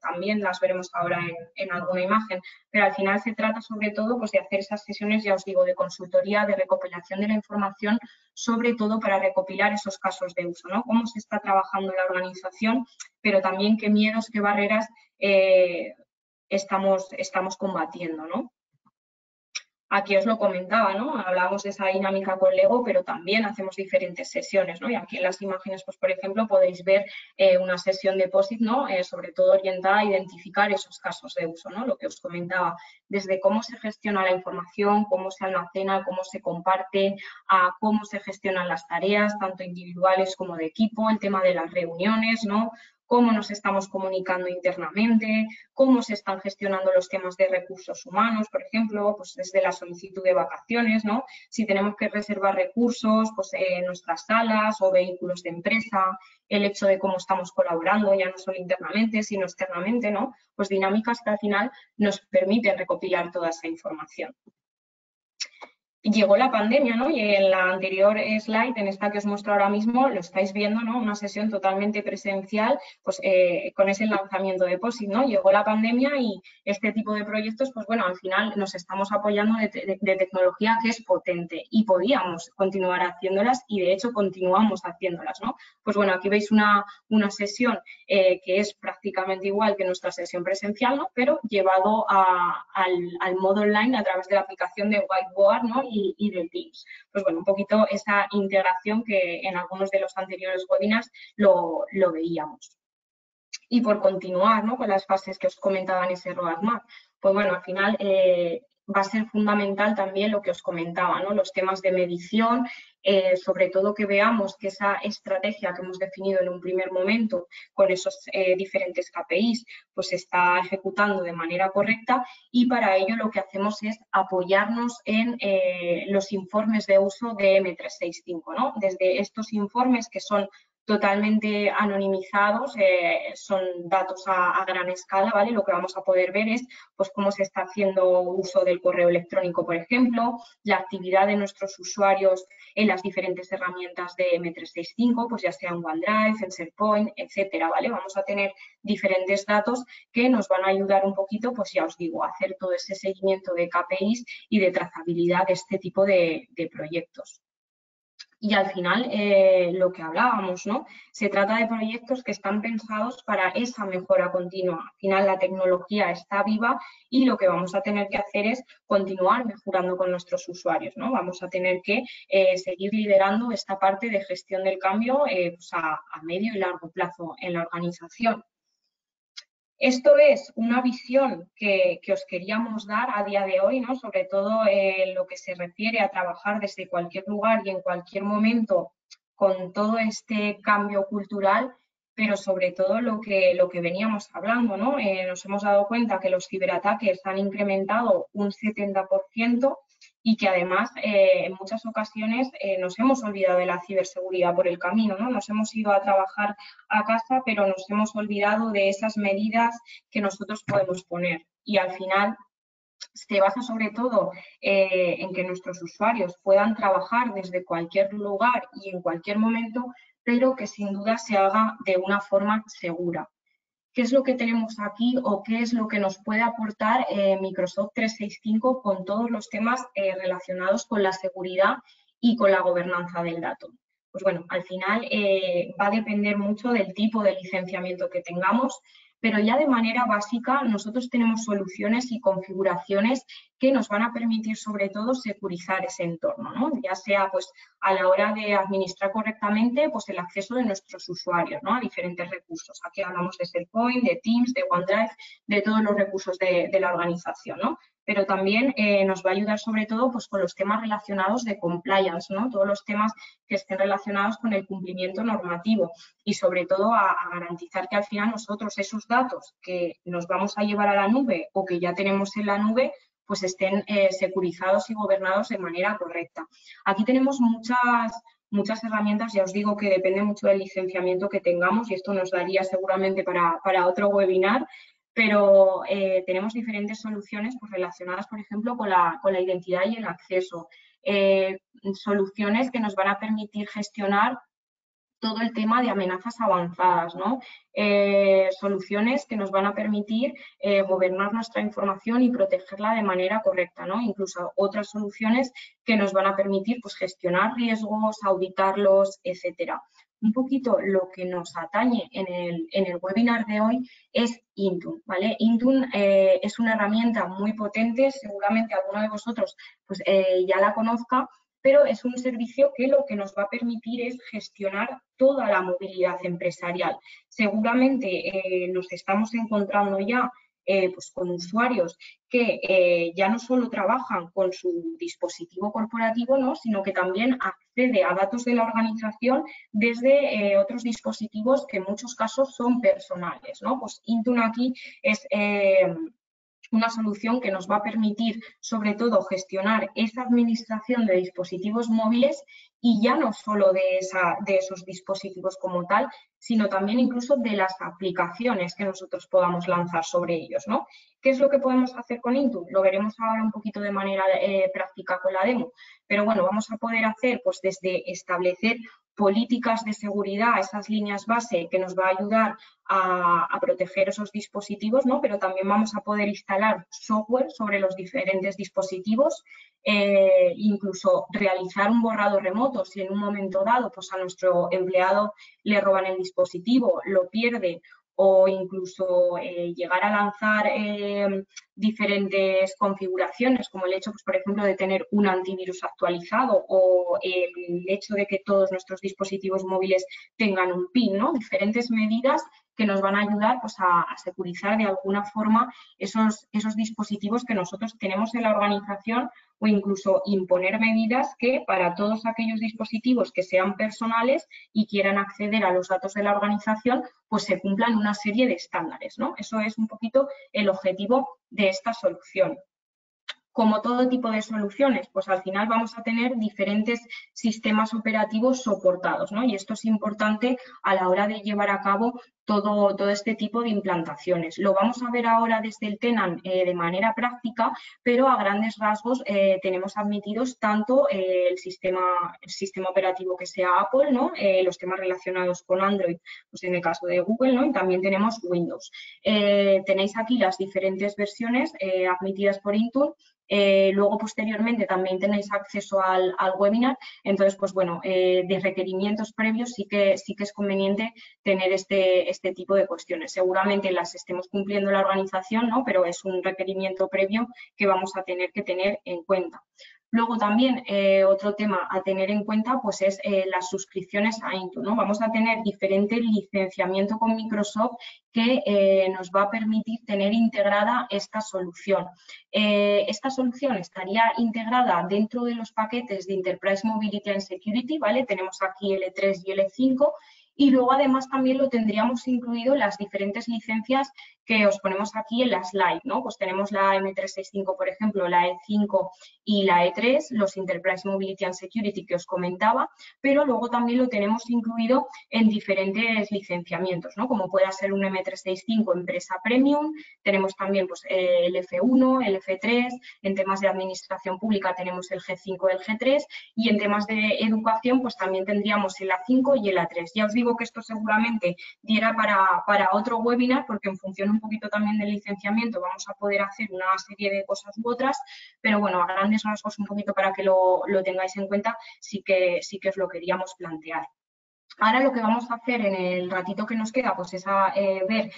B: también las veremos ahora en alguna imagen, pero al final se trata sobre todo pues, de hacer esas sesiones, ya os digo, de consultoría, de recopilación de la información, sobre todo para recopilar esos casos de uso, ¿no? Cómo se está trabajando la organización, pero también qué miedos, qué barreras estamos combatiendo, ¿no? Aquí os lo comentaba, ¿no? Hablábamos de esa dinámica con Lego, pero también hacemos diferentes sesiones, ¿no? Y aquí en las imágenes, pues por ejemplo, podéis ver una sesión de POSIT, ¿no? Sobre todo orientada a identificar esos casos de uso, ¿no? Lo que os comentaba, desde cómo se gestiona la información, cómo se almacena, cómo se comparte, a cómo se gestionan las tareas, tanto individuales como de equipo, el tema de las reuniones, ¿no? Cómo nos estamos comunicando internamente, cómo se están gestionando los temas de recursos humanos, por ejemplo, pues desde la solicitud de vacaciones, ¿no? Si tenemos que reservar recursos, pues en nuestras salas o vehículos de empresa, el hecho de cómo estamos colaborando, ya no solo internamente, sino externamente, ¿no? Pues dinámicas que al final nos permiten recopilar toda esa información. Llegó la pandemia, ¿no? Y en la anterior slide, en esta que os muestro ahora mismo, lo estáis viendo, ¿no? Una sesión totalmente presencial, pues con ese lanzamiento de POSIT, ¿no? Llegó la pandemia y este tipo de proyectos, pues bueno, al final nos estamos apoyando de tecnología que es potente y podíamos continuar haciéndolas y de hecho continuamos haciéndolas, ¿no? Pues bueno, aquí veis una sesión que es prácticamente igual que nuestra sesión presencial, ¿no? Pero llevado al modo online a través de la aplicación de Whiteboard, ¿no? Y del Teams. Pues bueno, un poquito esa integración que en algunos de los anteriores webinars lo veíamos. Y por continuar, ¿no? Con las fases que os comentaba en ese roadmap, pues bueno, al final va a ser fundamental también lo que os comentaba, ¿no? Los temas de medición, sobre todo que veamos que esa estrategia que hemos definido en un primer momento con esos diferentes KPIs, pues se está ejecutando de manera correcta y para ello lo que hacemos es apoyarnos en los informes de uso de M365, ¿no? Desde estos informes que son totalmente anonimizados, son datos a gran escala, ¿vale? Lo que vamos a poder ver es pues, cómo se está haciendo uso del correo electrónico, por ejemplo, la actividad de nuestros usuarios en las diferentes herramientas de M365, pues ya sea en OneDrive, en SharePoint, etcétera, ¿vale? Vamos a tener diferentes datos que nos van a ayudar un poquito, pues ya os digo, a hacer todo ese seguimiento de KPIs y de trazabilidad de este tipo de proyectos. Y al final, lo que hablábamos, ¿no? Se trata de proyectos que están pensados para esa mejora continua. Al final, la tecnología está viva y lo que vamos a tener que hacer es continuar mejorando con nuestros usuarios, ¿no? Vamos a tener que seguir liderando esta parte de gestión del cambio pues a medio y largo plazo en la organización. Esto es una visión que os queríamos dar a día de hoy, ¿no? Sobre todo en lo que se refiere a trabajar desde cualquier lugar y en cualquier momento con todo este cambio cultural, pero sobre todo lo que veníamos hablando, ¿no? Nos hemos dado cuenta que los ciberataques han incrementado un 70% y que además en muchas ocasiones nos hemos olvidado de la ciberseguridad por el camino, ¿no? Nos hemos ido a trabajar a casa, pero nos hemos olvidado de esas medidas que nosotros podemos poner. Y al final se basa sobre todo en que nuestros usuarios puedan trabajar desde cualquier lugar y en cualquier momento, pero que sin duda se haga de una forma segura. ¿Qué es lo que tenemos aquí o qué es lo que nos puede aportar Microsoft 365 con todos los temas relacionados con la seguridad y con la gobernanza del dato? Pues bueno, al final va a depender mucho del tipo de licenciamiento que tengamos, pero ya de manera básica nosotros tenemos soluciones y configuraciones que nos van a permitir sobre todo securizar ese entorno, ¿no? Ya sea pues a la hora de administrar correctamente pues el acceso de nuestros usuarios, ¿no? A diferentes recursos. Aquí hablamos de SharePoint, de Teams, de OneDrive, de todos los recursos de la organización, ¿no? Pero también nos va a ayudar sobre todo pues, con los temas relacionados de compliance, ¿no? Todos los temas que estén relacionados con el cumplimiento normativo y sobre todo a garantizar que al final nosotros esos datos que nos vamos a llevar a la nube o que ya tenemos en la nube pues estén securizados y gobernados de manera correcta. Aquí tenemos muchas herramientas, ya os digo que depende mucho del licenciamiento que tengamos y esto nos daría seguramente para otro webinar, pero tenemos diferentes soluciones pues, relacionadas, por ejemplo, con la identidad y el acceso. Soluciones que nos van a permitir gestionar todo el tema de amenazas avanzadas, ¿no? Soluciones que nos van a permitir gobernar nuestra información y protegerla de manera correcta, ¿no? Incluso otras soluciones que nos van a permitir pues, gestionar riesgos, auditarlos, etcétera. Un poquito lo que nos atañe en el webinar de hoy es Intune, ¿vale? Intune es una herramienta muy potente, seguramente alguno de vosotros pues, ya la conozca, pero es un servicio que lo que nos va a permitir es gestionar toda la movilidad empresarial. Seguramente nos estamos encontrando ya pues con usuarios que ya no solo trabajan con su dispositivo corporativo, ¿no? Sino que también accede a datos de la organización desde otros dispositivos que en muchos casos son personales, ¿no? Pues Intune aquí es una solución que nos va a permitir, sobre todo, gestionar esa administración de dispositivos móviles y ya no solo de esos dispositivos como tal, sino también incluso de las aplicaciones que nosotros podamos lanzar sobre ellos, ¿no? ¿Qué es lo que podemos hacer con Intune? Lo veremos ahora un poquito de manera práctica con la demo, pero bueno, vamos a poder hacer pues desde establecer políticas de seguridad, esas líneas base que nos va a ayudar a proteger esos dispositivos, ¿no? Pero también vamos a poder instalar software sobre los diferentes dispositivos, incluso realizar un borrado remoto si en un momento dado pues a nuestro empleado le roban el dispositivo, lo pierde o incluso llegar a lanzar diferentes configuraciones, como el hecho, pues, por ejemplo, de tener un antivirus actualizado o el hecho de que todos nuestros dispositivos móviles tengan un PIN, ¿no? Diferentes medidas que nos van a ayudar pues, a securizar de alguna forma esos dispositivos que nosotros tenemos en la organización o incluso imponer medidas que para todos aquellos dispositivos que sean personales y quieran acceder a los datos de la organización, pues se cumplan una serie de estándares, ¿no? Eso es un poquito el objetivo de esta solución. Como todo tipo de soluciones, pues al final vamos a tener diferentes sistemas operativos soportados, ¿no? Y esto es importante a la hora de llevar a cabo todo este tipo de implantaciones. Lo vamos a ver ahora desde el Tenant de manera práctica, pero a grandes rasgos tenemos admitidos tanto el sistema operativo que sea Apple, ¿no? Los temas relacionados con Android, pues en el caso de Google, ¿no? Y también tenemos Windows. Tenéis aquí las diferentes versiones admitidas por Intune. Luego, posteriormente, también tenéis acceso al webinar. Entonces, pues bueno, de requerimientos previos sí que es conveniente tener este tipo de cuestiones. Seguramente las estemos cumpliendo la organización, ¿no? Pero es un requerimiento previo que vamos a tener que tener en cuenta. Luego también otro tema a tener en cuenta pues es las suscripciones a Intune, ¿no? Vamos a tener diferente licenciamiento con Microsoft que nos va a permitir tener integrada esta solución. Esta solución estaría integrada dentro de los paquetes de Enterprise Mobility and Security, ¿vale? Tenemos aquí L3 y L5 y luego además también lo tendríamos incluido las diferentes licencias que os ponemos aquí en la slide, ¿no? Pues tenemos la M365, por ejemplo, la E5 y la E3, los Enterprise Mobility and Security que os comentaba, pero luego también lo tenemos incluido en diferentes licenciamientos, ¿no? Como pueda ser un M365 empresa premium, tenemos también pues, el F1, el F3, en temas de administración pública tenemos el G5 y el G3 y en temas de educación pues también tendríamos el A5 y el A3. Ya os digo que esto seguramente diera para otro webinar porque en función un poquito también del licenciamiento vamos a poder hacer una serie de cosas u otras, pero bueno, a grandes rasgos un poquito para que lo tengáis en cuenta sí que os lo queríamos plantear. Ahora lo que vamos a hacer en el ratito que nos queda pues es ver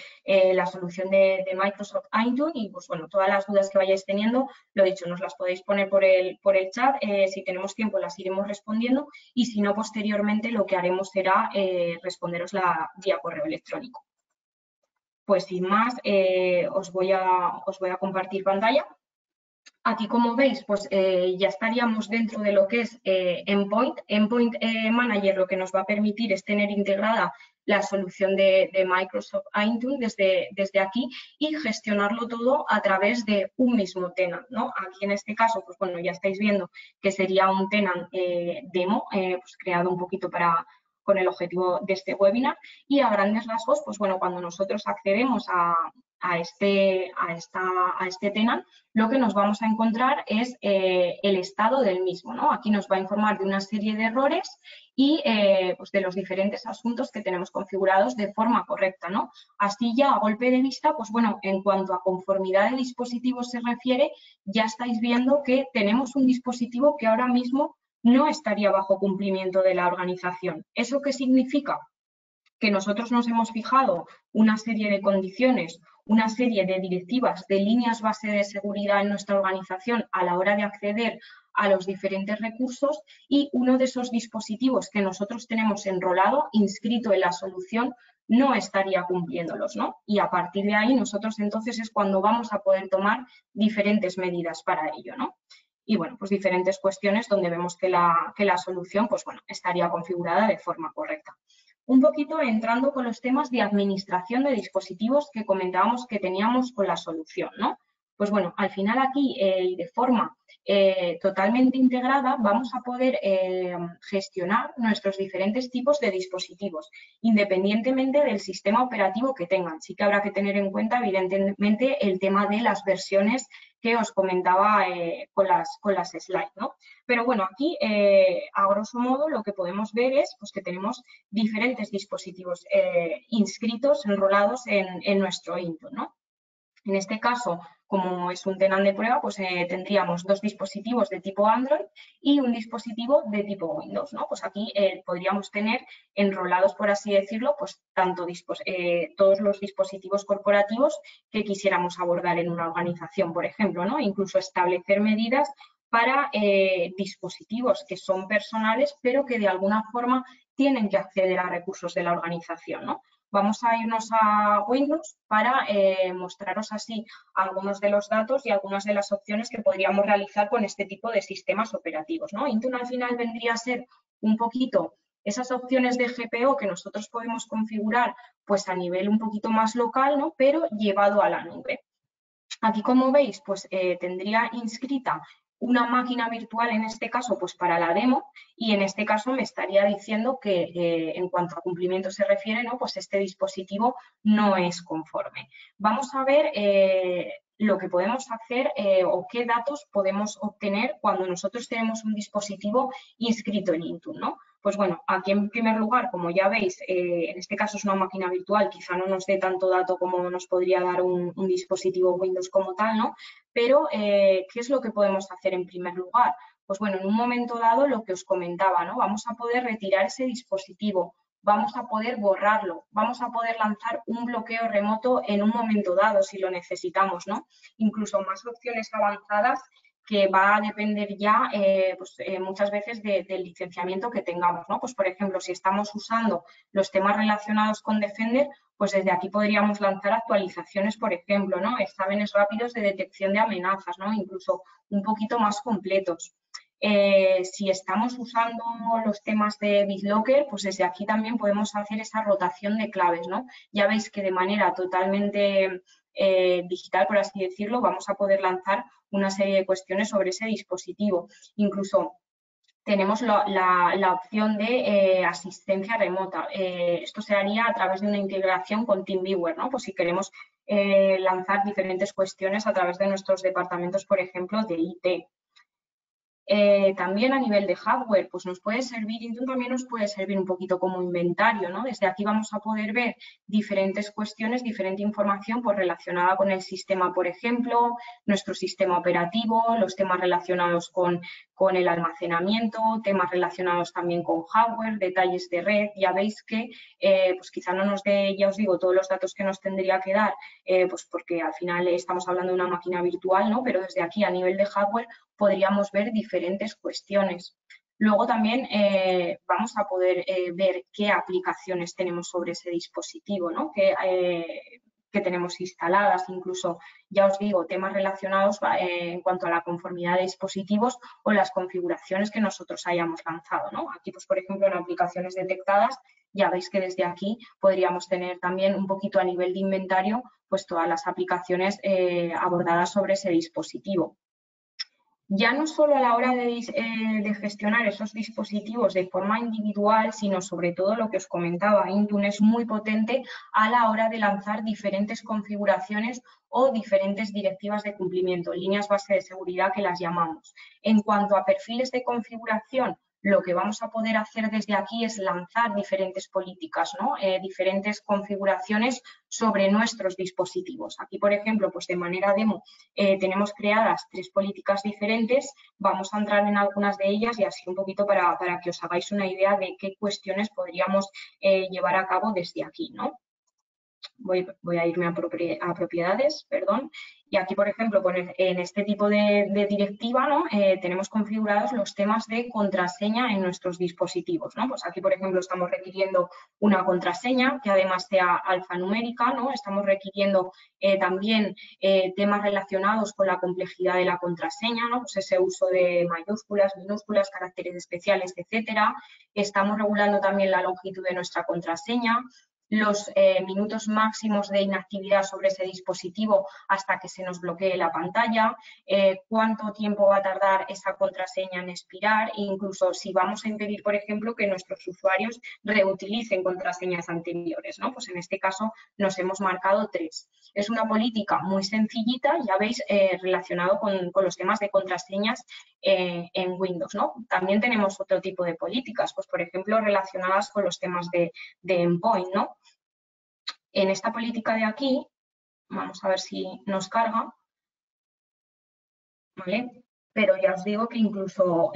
B: la solución de Microsoft Intune y pues bueno, todas las dudas que vayáis teniendo, lo dicho, nos las podéis poner por el chat, si tenemos tiempo las iremos respondiendo y si no, posteriormente lo que haremos será responderos vía correo electrónico. Pues sin más, os voy a compartir pantalla. Aquí, como veis, pues ya estaríamos dentro de lo que es Endpoint. Endpoint Manager lo que nos va a permitir es tener integrada la solución de Microsoft Intune desde aquí y gestionarlo todo a través de un mismo tenant, ¿no? Aquí en este caso, pues bueno, ya estáis viendo que sería un tenant demo, pues creado un poquito con el objetivo de este webinar y a grandes rasgos, pues bueno, cuando nosotros accedemos a este tenant, lo que nos vamos a encontrar es el estado del mismo, ¿no? Aquí nos va a informar de una serie de errores y pues de los diferentes asuntos que tenemos configurados de forma correcta, ¿no? Así ya a golpe de vista, pues bueno, en cuanto a conformidad de dispositivos se refiere, ya estáis viendo que tenemos un dispositivo que ahora mismo no estaría bajo cumplimiento de la organización. ¿Eso qué significa? Que nosotros nos hemos fijado una serie de condiciones, una serie de directivas, de líneas base de seguridad en nuestra organización a la hora de acceder a los diferentes recursos y uno de esos dispositivos que nosotros tenemos enrolado, inscrito en la solución, no estaría cumpliéndolos, ¿no? Y a partir de ahí nosotros entonces es cuando vamos a poder tomar diferentes medidas para ello, ¿no? Y bueno, pues diferentes cuestiones donde vemos que la solución, pues bueno, estaría configurada de forma correcta. Un poquito entrando con los temas de administración de dispositivos que comentábamos que teníamos con la solución, ¿no? Pues bueno, al final aquí y de forma totalmente integrada vamos a poder gestionar nuestros diferentes tipos de dispositivos, independientemente del sistema operativo que tengan. Sí que habrá que tener en cuenta, evidentemente, el tema de las versiones que os comentaba con las slides, ¿no? Pero bueno, aquí, a grosso modo, lo que podemos ver es pues, que tenemos diferentes dispositivos inscritos, enrolados en nuestro Intune, ¿no? En este caso, como es un tenant de prueba, pues tendríamos dos dispositivos de tipo Android y un dispositivo de tipo Windows, ¿no? Pues aquí podríamos tener enrolados, por así decirlo, pues tanto todos los dispositivos corporativos que quisiéramos abordar en una organización, por ejemplo, ¿no? Incluso establecer medidas para dispositivos que son personales, pero que de alguna forma tienen que acceder a recursos de la organización, ¿no? Vamos a irnos a Windows para mostraros así algunos de los datos y algunas de las opciones que podríamos realizar con este tipo de sistemas operativos, ¿no? Intune al final vendría a ser un poquito esas opciones de GPO que nosotros podemos configurar pues a nivel un poquito más local, ¿no? Pero llevado a la nube. Aquí, como veis, pues tendría inscrita una máquina virtual, en este caso, pues para la demo, y en este caso me estaría diciendo que en cuanto a cumplimiento se refiere, ¿no? Pues este dispositivo no es conforme. Vamos a ver lo que podemos hacer o qué datos podemos obtener cuando nosotros tenemos un dispositivo inscrito en Intune, ¿no? Pues bueno, aquí en primer lugar, como ya veis, en este caso es una máquina virtual, quizá no nos dé tanto dato como nos podría dar un dispositivo Windows como tal, ¿no? Pero, ¿qué es lo que podemos hacer en primer lugar? Pues bueno, en un momento dado, lo que os comentaba, ¿no? Vamos a poder retirar ese dispositivo, vamos a poder borrarlo, vamos a poder lanzar un bloqueo remoto en un momento dado, si lo necesitamos, ¿no? Incluso más opciones avanzadas que va a depender ya muchas veces del licenciamiento que tengamos, ¿no? Pues, por ejemplo, si estamos usando los temas relacionados con Defender, pues desde aquí podríamos lanzar actualizaciones, por ejemplo, ¿no? Exámenes rápidos de detección de amenazas, ¿no? Incluso un poquito más completos. Si estamos usando los temas de BitLocker, pues desde aquí también podemos hacer esa rotación de claves, ¿no? Ya veis que de manera totalmente digital, por así decirlo, vamos a poder lanzar una serie de cuestiones sobre ese dispositivo. Incluso tenemos la opción de asistencia remota. Esto se haría a través de una integración con TeamViewer, ¿no? Pues si queremos lanzar diferentes cuestiones a través de nuestros departamentos, por ejemplo, de IT. También a nivel de hardware, pues nos puede servir, Intune también nos puede servir un poquito como inventario, ¿no? Desde aquí vamos a poder ver diferentes cuestiones, diferente información pues relacionada con el sistema, por ejemplo, nuestro sistema operativo, los temas relacionados con el almacenamiento, temas relacionados también con hardware, detalles de red. Ya veis que pues quizá no nos dé, ya os digo, todos los datos que nos tendría que dar, pues porque al final estamos hablando de una máquina virtual, ¿no? Pero desde aquí a nivel de hardware podríamos ver diferentes cuestiones. Luego también vamos a poder ver qué aplicaciones tenemos sobre ese dispositivo, ¿no? Que tenemos instaladas, incluso, ya os digo, temas relacionados en cuanto a la conformidad de dispositivos o las configuraciones que nosotros hayamos lanzado, ¿no? Aquí, pues, por ejemplo, en aplicaciones detectadas, ya veis que desde aquí podríamos tener también un poquito a nivel de inventario, pues todas las aplicaciones abordadas sobre ese dispositivo. Ya no solo a la hora de gestionar esos dispositivos de forma individual, sino sobre todo lo que os comentaba, Intune es muy potente a la hora de lanzar diferentes configuraciones o diferentes directivas de cumplimiento, líneas base de seguridad que las llamamos. En cuanto a perfiles de configuración, lo que vamos a poder hacer desde aquí es lanzar diferentes políticas, ¿no? Diferentes configuraciones sobre nuestros dispositivos. Aquí, por ejemplo, pues de manera demo tenemos creadas 3 políticas diferentes. Vamos a entrar en algunas de ellas y así un poquito para que os hagáis una idea de qué cuestiones podríamos llevar a cabo desde aquí, ¿no? Voy a irme a propiedades, perdón. Y aquí, por ejemplo, en este tipo de directiva, ¿no? Tenemos configurados los temas de contraseña en nuestros dispositivos, ¿no? Pues aquí, por ejemplo, estamos requiriendo una contraseña que además sea alfanumérica, ¿no? Estamos requiriendo también temas relacionados con la complejidad de la contraseña, ¿no? Pues ese uso de mayúsculas, minúsculas, caracteres especiales, etcétera. Estamos regulando también la longitud de nuestra contraseña, los minutos máximos de inactividad sobre ese dispositivo hasta que se nos bloquee la pantalla, cuánto tiempo va a tardar esa contraseña en expirar e incluso si vamos a impedir, por ejemplo, que nuestros usuarios reutilicen contraseñas anteriores, ¿no? Pues en este caso nos hemos marcado 3. Es una política muy sencillita, ya veis, relacionado con los temas de contraseñas en Windows, ¿no? También tenemos otro tipo de políticas, pues por ejemplo, relacionadas con los temas de endpoint, ¿no? En esta política de aquí, vamos a ver si nos carga, ¿vale? Pero ya os digo que incluso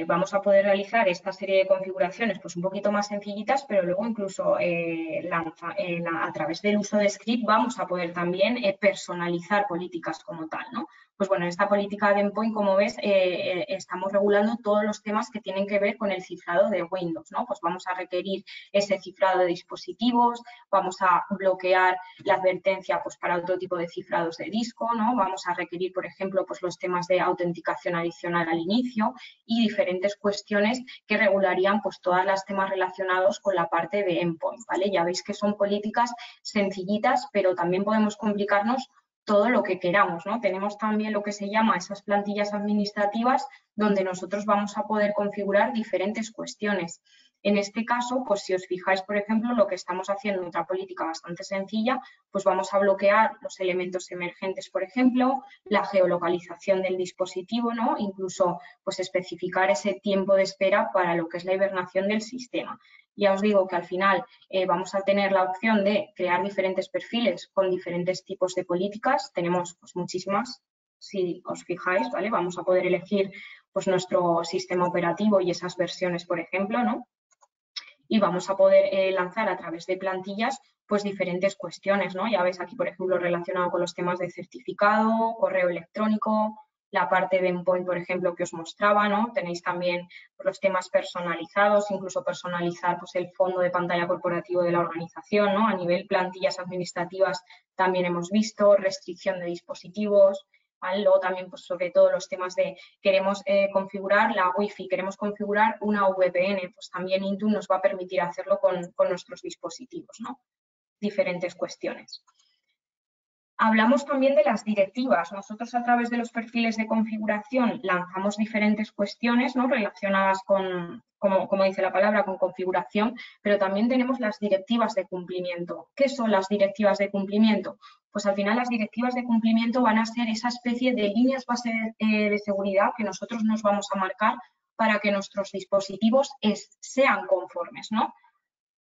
B: vamos a poder realizar esta serie de configuraciones pues un poquito más sencillitas, pero luego incluso a través del uso de script vamos a poder también personalizar políticas como tal, ¿no? Pues bueno, en esta política de endpoint, como ves, estamos regulando todos los temas que tienen que ver con el cifrado de Windows, ¿no? Pues vamos a requerir ese cifrado de dispositivos, vamos a bloquear la advertencia pues para otro tipo de cifrados de disco, ¿no? Vamos a requerir, por ejemplo, pues los temas de autenticación adicional al inicio y diferentes cuestiones que regularían pues todas las temas relacionados con la parte de endpoint, ¿vale? Ya veis que son políticas sencillitas, pero también podemos complicarnos todo lo que queramos, ¿no? Tenemos también lo que se llama esas plantillas administrativas donde nosotros vamos a poder configurar diferentes cuestiones. En este caso, pues si os fijáis, por ejemplo, lo que estamos haciendo en otra política bastante sencilla, pues vamos a bloquear los elementos emergentes, por ejemplo, la geolocalización del dispositivo, ¿no? Incluso pues especificar ese tiempo de espera para lo que es la hibernación del sistema. Ya os digo que al final vamos a tener la opción de crear diferentes perfiles con diferentes tipos de políticas. Tenemos pues, muchísimas, si os fijáis, ¿vale? Vamos a poder elegir pues, nuestro sistema operativo y esas versiones, por ejemplo, ¿no? Y vamos a poder lanzar a través de plantillas pues diferentes cuestiones, ¿no? Ya veis aquí, por ejemplo, relacionado con los temas de certificado, correo electrónico, la parte de endpoint, por ejemplo, que os mostraba, ¿no? Tenéis también los temas personalizados, incluso personalizar pues, el fondo de pantalla corporativo de la organización, ¿no? A nivel plantillas administrativas también hemos visto, restricción de dispositivos, ¿vale? Luego también, pues, sobre todo los temas de queremos configurar la Wi-Fi, queremos configurar una VPN, pues también Intune nos va a permitir hacerlo con nuestros dispositivos, ¿no? Diferentes cuestiones. Hablamos también de las directivas. Nosotros a través de los perfiles de configuración lanzamos diferentes cuestiones, ¿no? Relacionadas con, como dice la palabra, con configuración, pero también tenemos las directivas de cumplimiento. ¿Qué son las directivas de cumplimiento? Pues al final las directivas de cumplimiento van a ser esa especie de líneas base de seguridad que nosotros nos vamos a marcar para que nuestros dispositivos sean conformes, ¿no?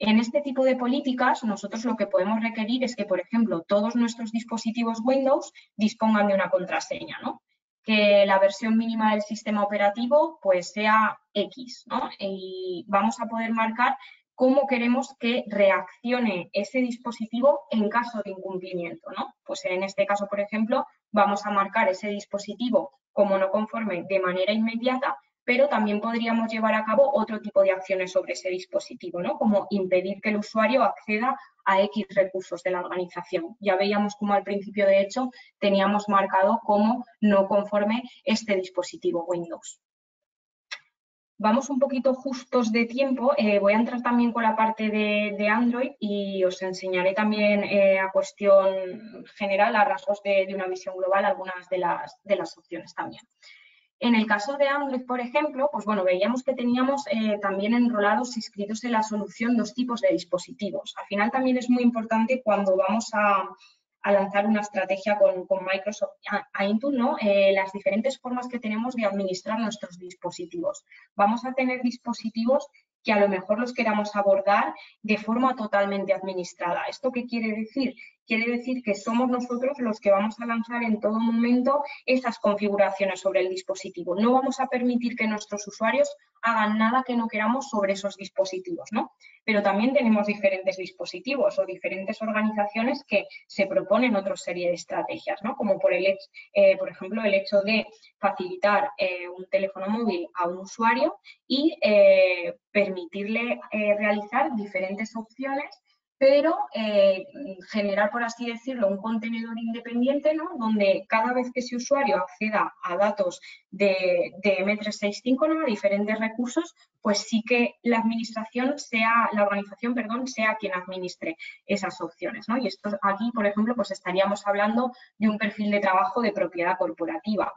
B: En este tipo de políticas, nosotros lo que podemos requerir es que, por ejemplo, todos nuestros dispositivos Windows dispongan de una contraseña, ¿no? Que la versión mínima del sistema operativo pues sea X, ¿no? Y vamos a poder marcar cómo queremos que reaccione ese dispositivo en caso de incumplimiento, ¿no? Pues en este caso, por ejemplo, vamos a marcar ese dispositivo como no conforme de manera inmediata, pero también podríamos llevar a cabo otro tipo de acciones sobre ese dispositivo, ¿no? Como impedir que el usuario acceda a X recursos de la organización. Ya veíamos cómo al principio, de hecho, teníamos marcado como no conforme este dispositivo Windows. Vamos un poquito justos de tiempo. Voy a entrar también con la parte de Android y os enseñaré también a cuestión general, a rasgos de una visión global, algunas de las opciones también. En el caso de Android, por ejemplo, pues bueno, veíamos que teníamos también enrolados, inscritos en la solución, dos tipos de dispositivos. Al final también es muy importante cuando vamos a lanzar una estrategia con Microsoft a Intune, ¿no? Las diferentes formas que tenemos de administrar nuestros dispositivos. Vamos a tener dispositivos que a lo mejor los queramos abordar de forma totalmente administrada. ¿Esto qué quiere decir? Quiere decir que somos nosotros los que vamos a lanzar en todo momento esas configuraciones sobre el dispositivo. No vamos a permitir que nuestros usuarios hagan nada que no queramos sobre esos dispositivos, ¿no? Pero también tenemos diferentes dispositivos o diferentes organizaciones que se proponen otra serie de estrategias, ¿no? Como por ejemplo, el hecho de facilitar un teléfono móvil a un usuario y permitirle realizar diferentes opciones, pero generar, por así decirlo, un contenedor independiente, ¿no? Donde cada vez que ese usuario acceda a datos de M365, ¿no? A diferentes recursos, pues sí que la organización, sea quien administre esas opciones, ¿no? Y esto aquí, por ejemplo, pues estaríamos hablando de un perfil de trabajo de propiedad corporativa.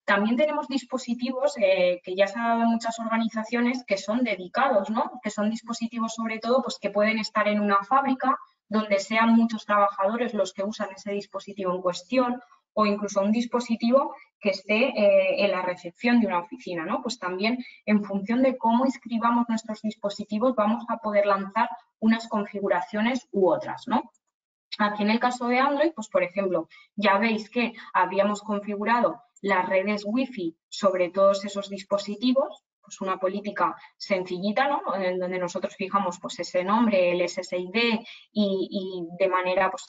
B: También tenemos dispositivos que ya se han dado en muchas organizaciones que son dedicados, ¿no? Que son dispositivos sobre todo pues, que pueden estar en una fábrica donde sean muchos trabajadores los que usan ese dispositivo en cuestión o incluso un dispositivo que esté en la recepción de una oficina, ¿no? Pues también en función de cómo inscribamos nuestros dispositivos vamos a poder lanzar unas configuraciones u otras, ¿no? Aquí en el caso de Android, pues por ejemplo, ya veis que habíamos configurado las redes Wi-Fi sobre todos esos dispositivos, pues una política sencillita, ¿no? En donde nosotros fijamos pues ese nombre, el SSID y de manera pues,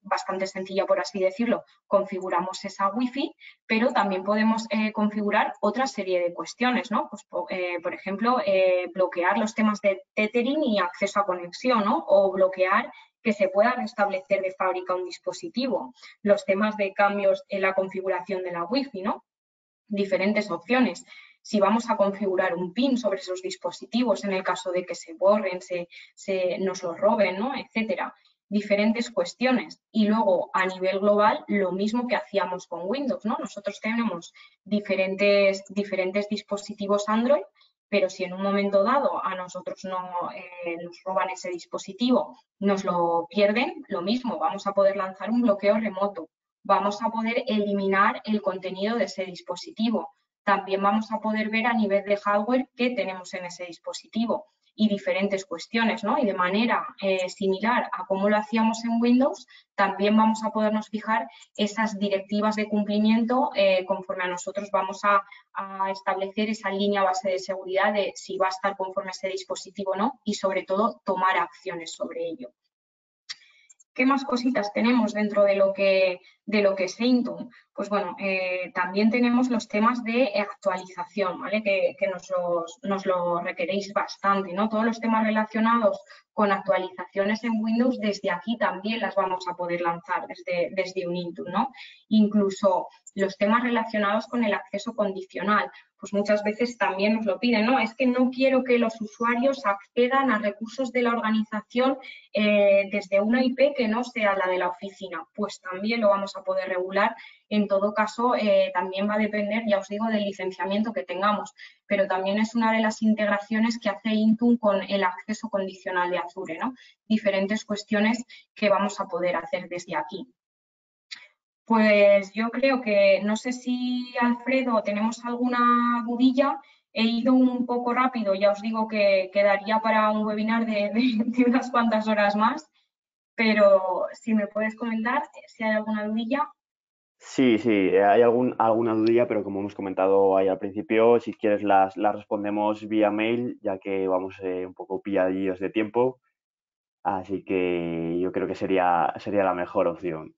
B: bastante sencilla, por así decirlo, configuramos esa Wi-Fi, pero también podemos configurar otra serie de cuestiones, ¿no? Pues, por ejemplo, bloquear los temas de tethering y acceso a conexión, ¿no? O bloquear que se pueda restablecer de fábrica un dispositivo, los temas de cambios en la configuración de la Wi-Fi, ¿no? Diferentes opciones. Si vamos a configurar un PIN sobre esos dispositivos en el caso de que se borren, nos los roben, ¿no? Etcétera. diferentes cuestiones. Y luego, a nivel global, lo mismo que hacíamos con Windows, ¿no? Nosotros tenemos diferentes dispositivos Android, pero si en un momento dado a nosotros nos roban ese dispositivo, nos lo pierden, lo mismo, vamos a poder lanzar un bloqueo remoto, vamos a poder eliminar el contenido de ese dispositivo. También vamos a poder ver a nivel de hardware qué tenemos en ese dispositivo y diferentes cuestiones, ¿no? Y de manera similar a cómo lo hacíamos en Windows, también vamos a podernos fijar esas directivas de cumplimiento conforme a nosotros vamos a establecer esa línea base de seguridad de si va a estar conforme a ese dispositivo o no y sobre todo tomar acciones sobre ello. ¿Qué más cositas tenemos dentro de lo que es Intune? Pues bueno, también tenemos los temas de actualización, ¿vale? Que nos lo requeréis bastante, ¿no? Todos los temas relacionados con actualizaciones en Windows, desde aquí también las vamos a poder lanzar desde un Intune, ¿no? Incluso los temas relacionados con el acceso condicional, pues muchas veces también nos lo piden, ¿no? Es que no quiero que los usuarios accedan a recursos de la organización desde una IP que no sea la de la oficina, pues también lo vamos a poder regular. En todo caso, también va a depender, ya os digo, del licenciamiento que tengamos, pero también es una de las integraciones que hace Intune con el acceso condicional de Azure, ¿no? Diferentes cuestiones que vamos a poder hacer desde aquí. Pues yo creo que, no sé si Alfredo tenemos alguna dudilla, he ido un poco rápido, ya os digo que quedaría para un webinar de unas cuantas horas más, pero si me puedes comentar si hay alguna dudilla.
C: Sí, hay alguna dudilla, pero como hemos comentado ahí al principio, si quieres las respondemos vía mail, ya que vamos un poco pilladillos de tiempo, así que yo creo que sería la mejor opción.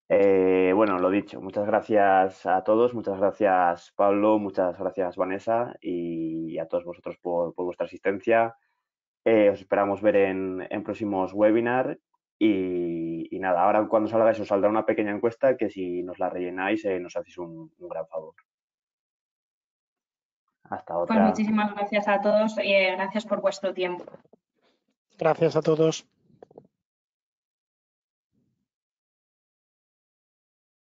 C: Bueno, lo dicho, muchas gracias a todos, muchas gracias Pablo, muchas gracias Vanessa y a todos vosotros por vuestra asistencia. Os esperamos ver en próximos webinars y nada, ahora cuando salga eso saldrá una pequeña encuesta que si nos la rellenáis nos hacéis un gran favor. Hasta
B: Pues
C: otra.
B: muchísimas gracias a todos y gracias por vuestro tiempo.
A: Gracias a todos.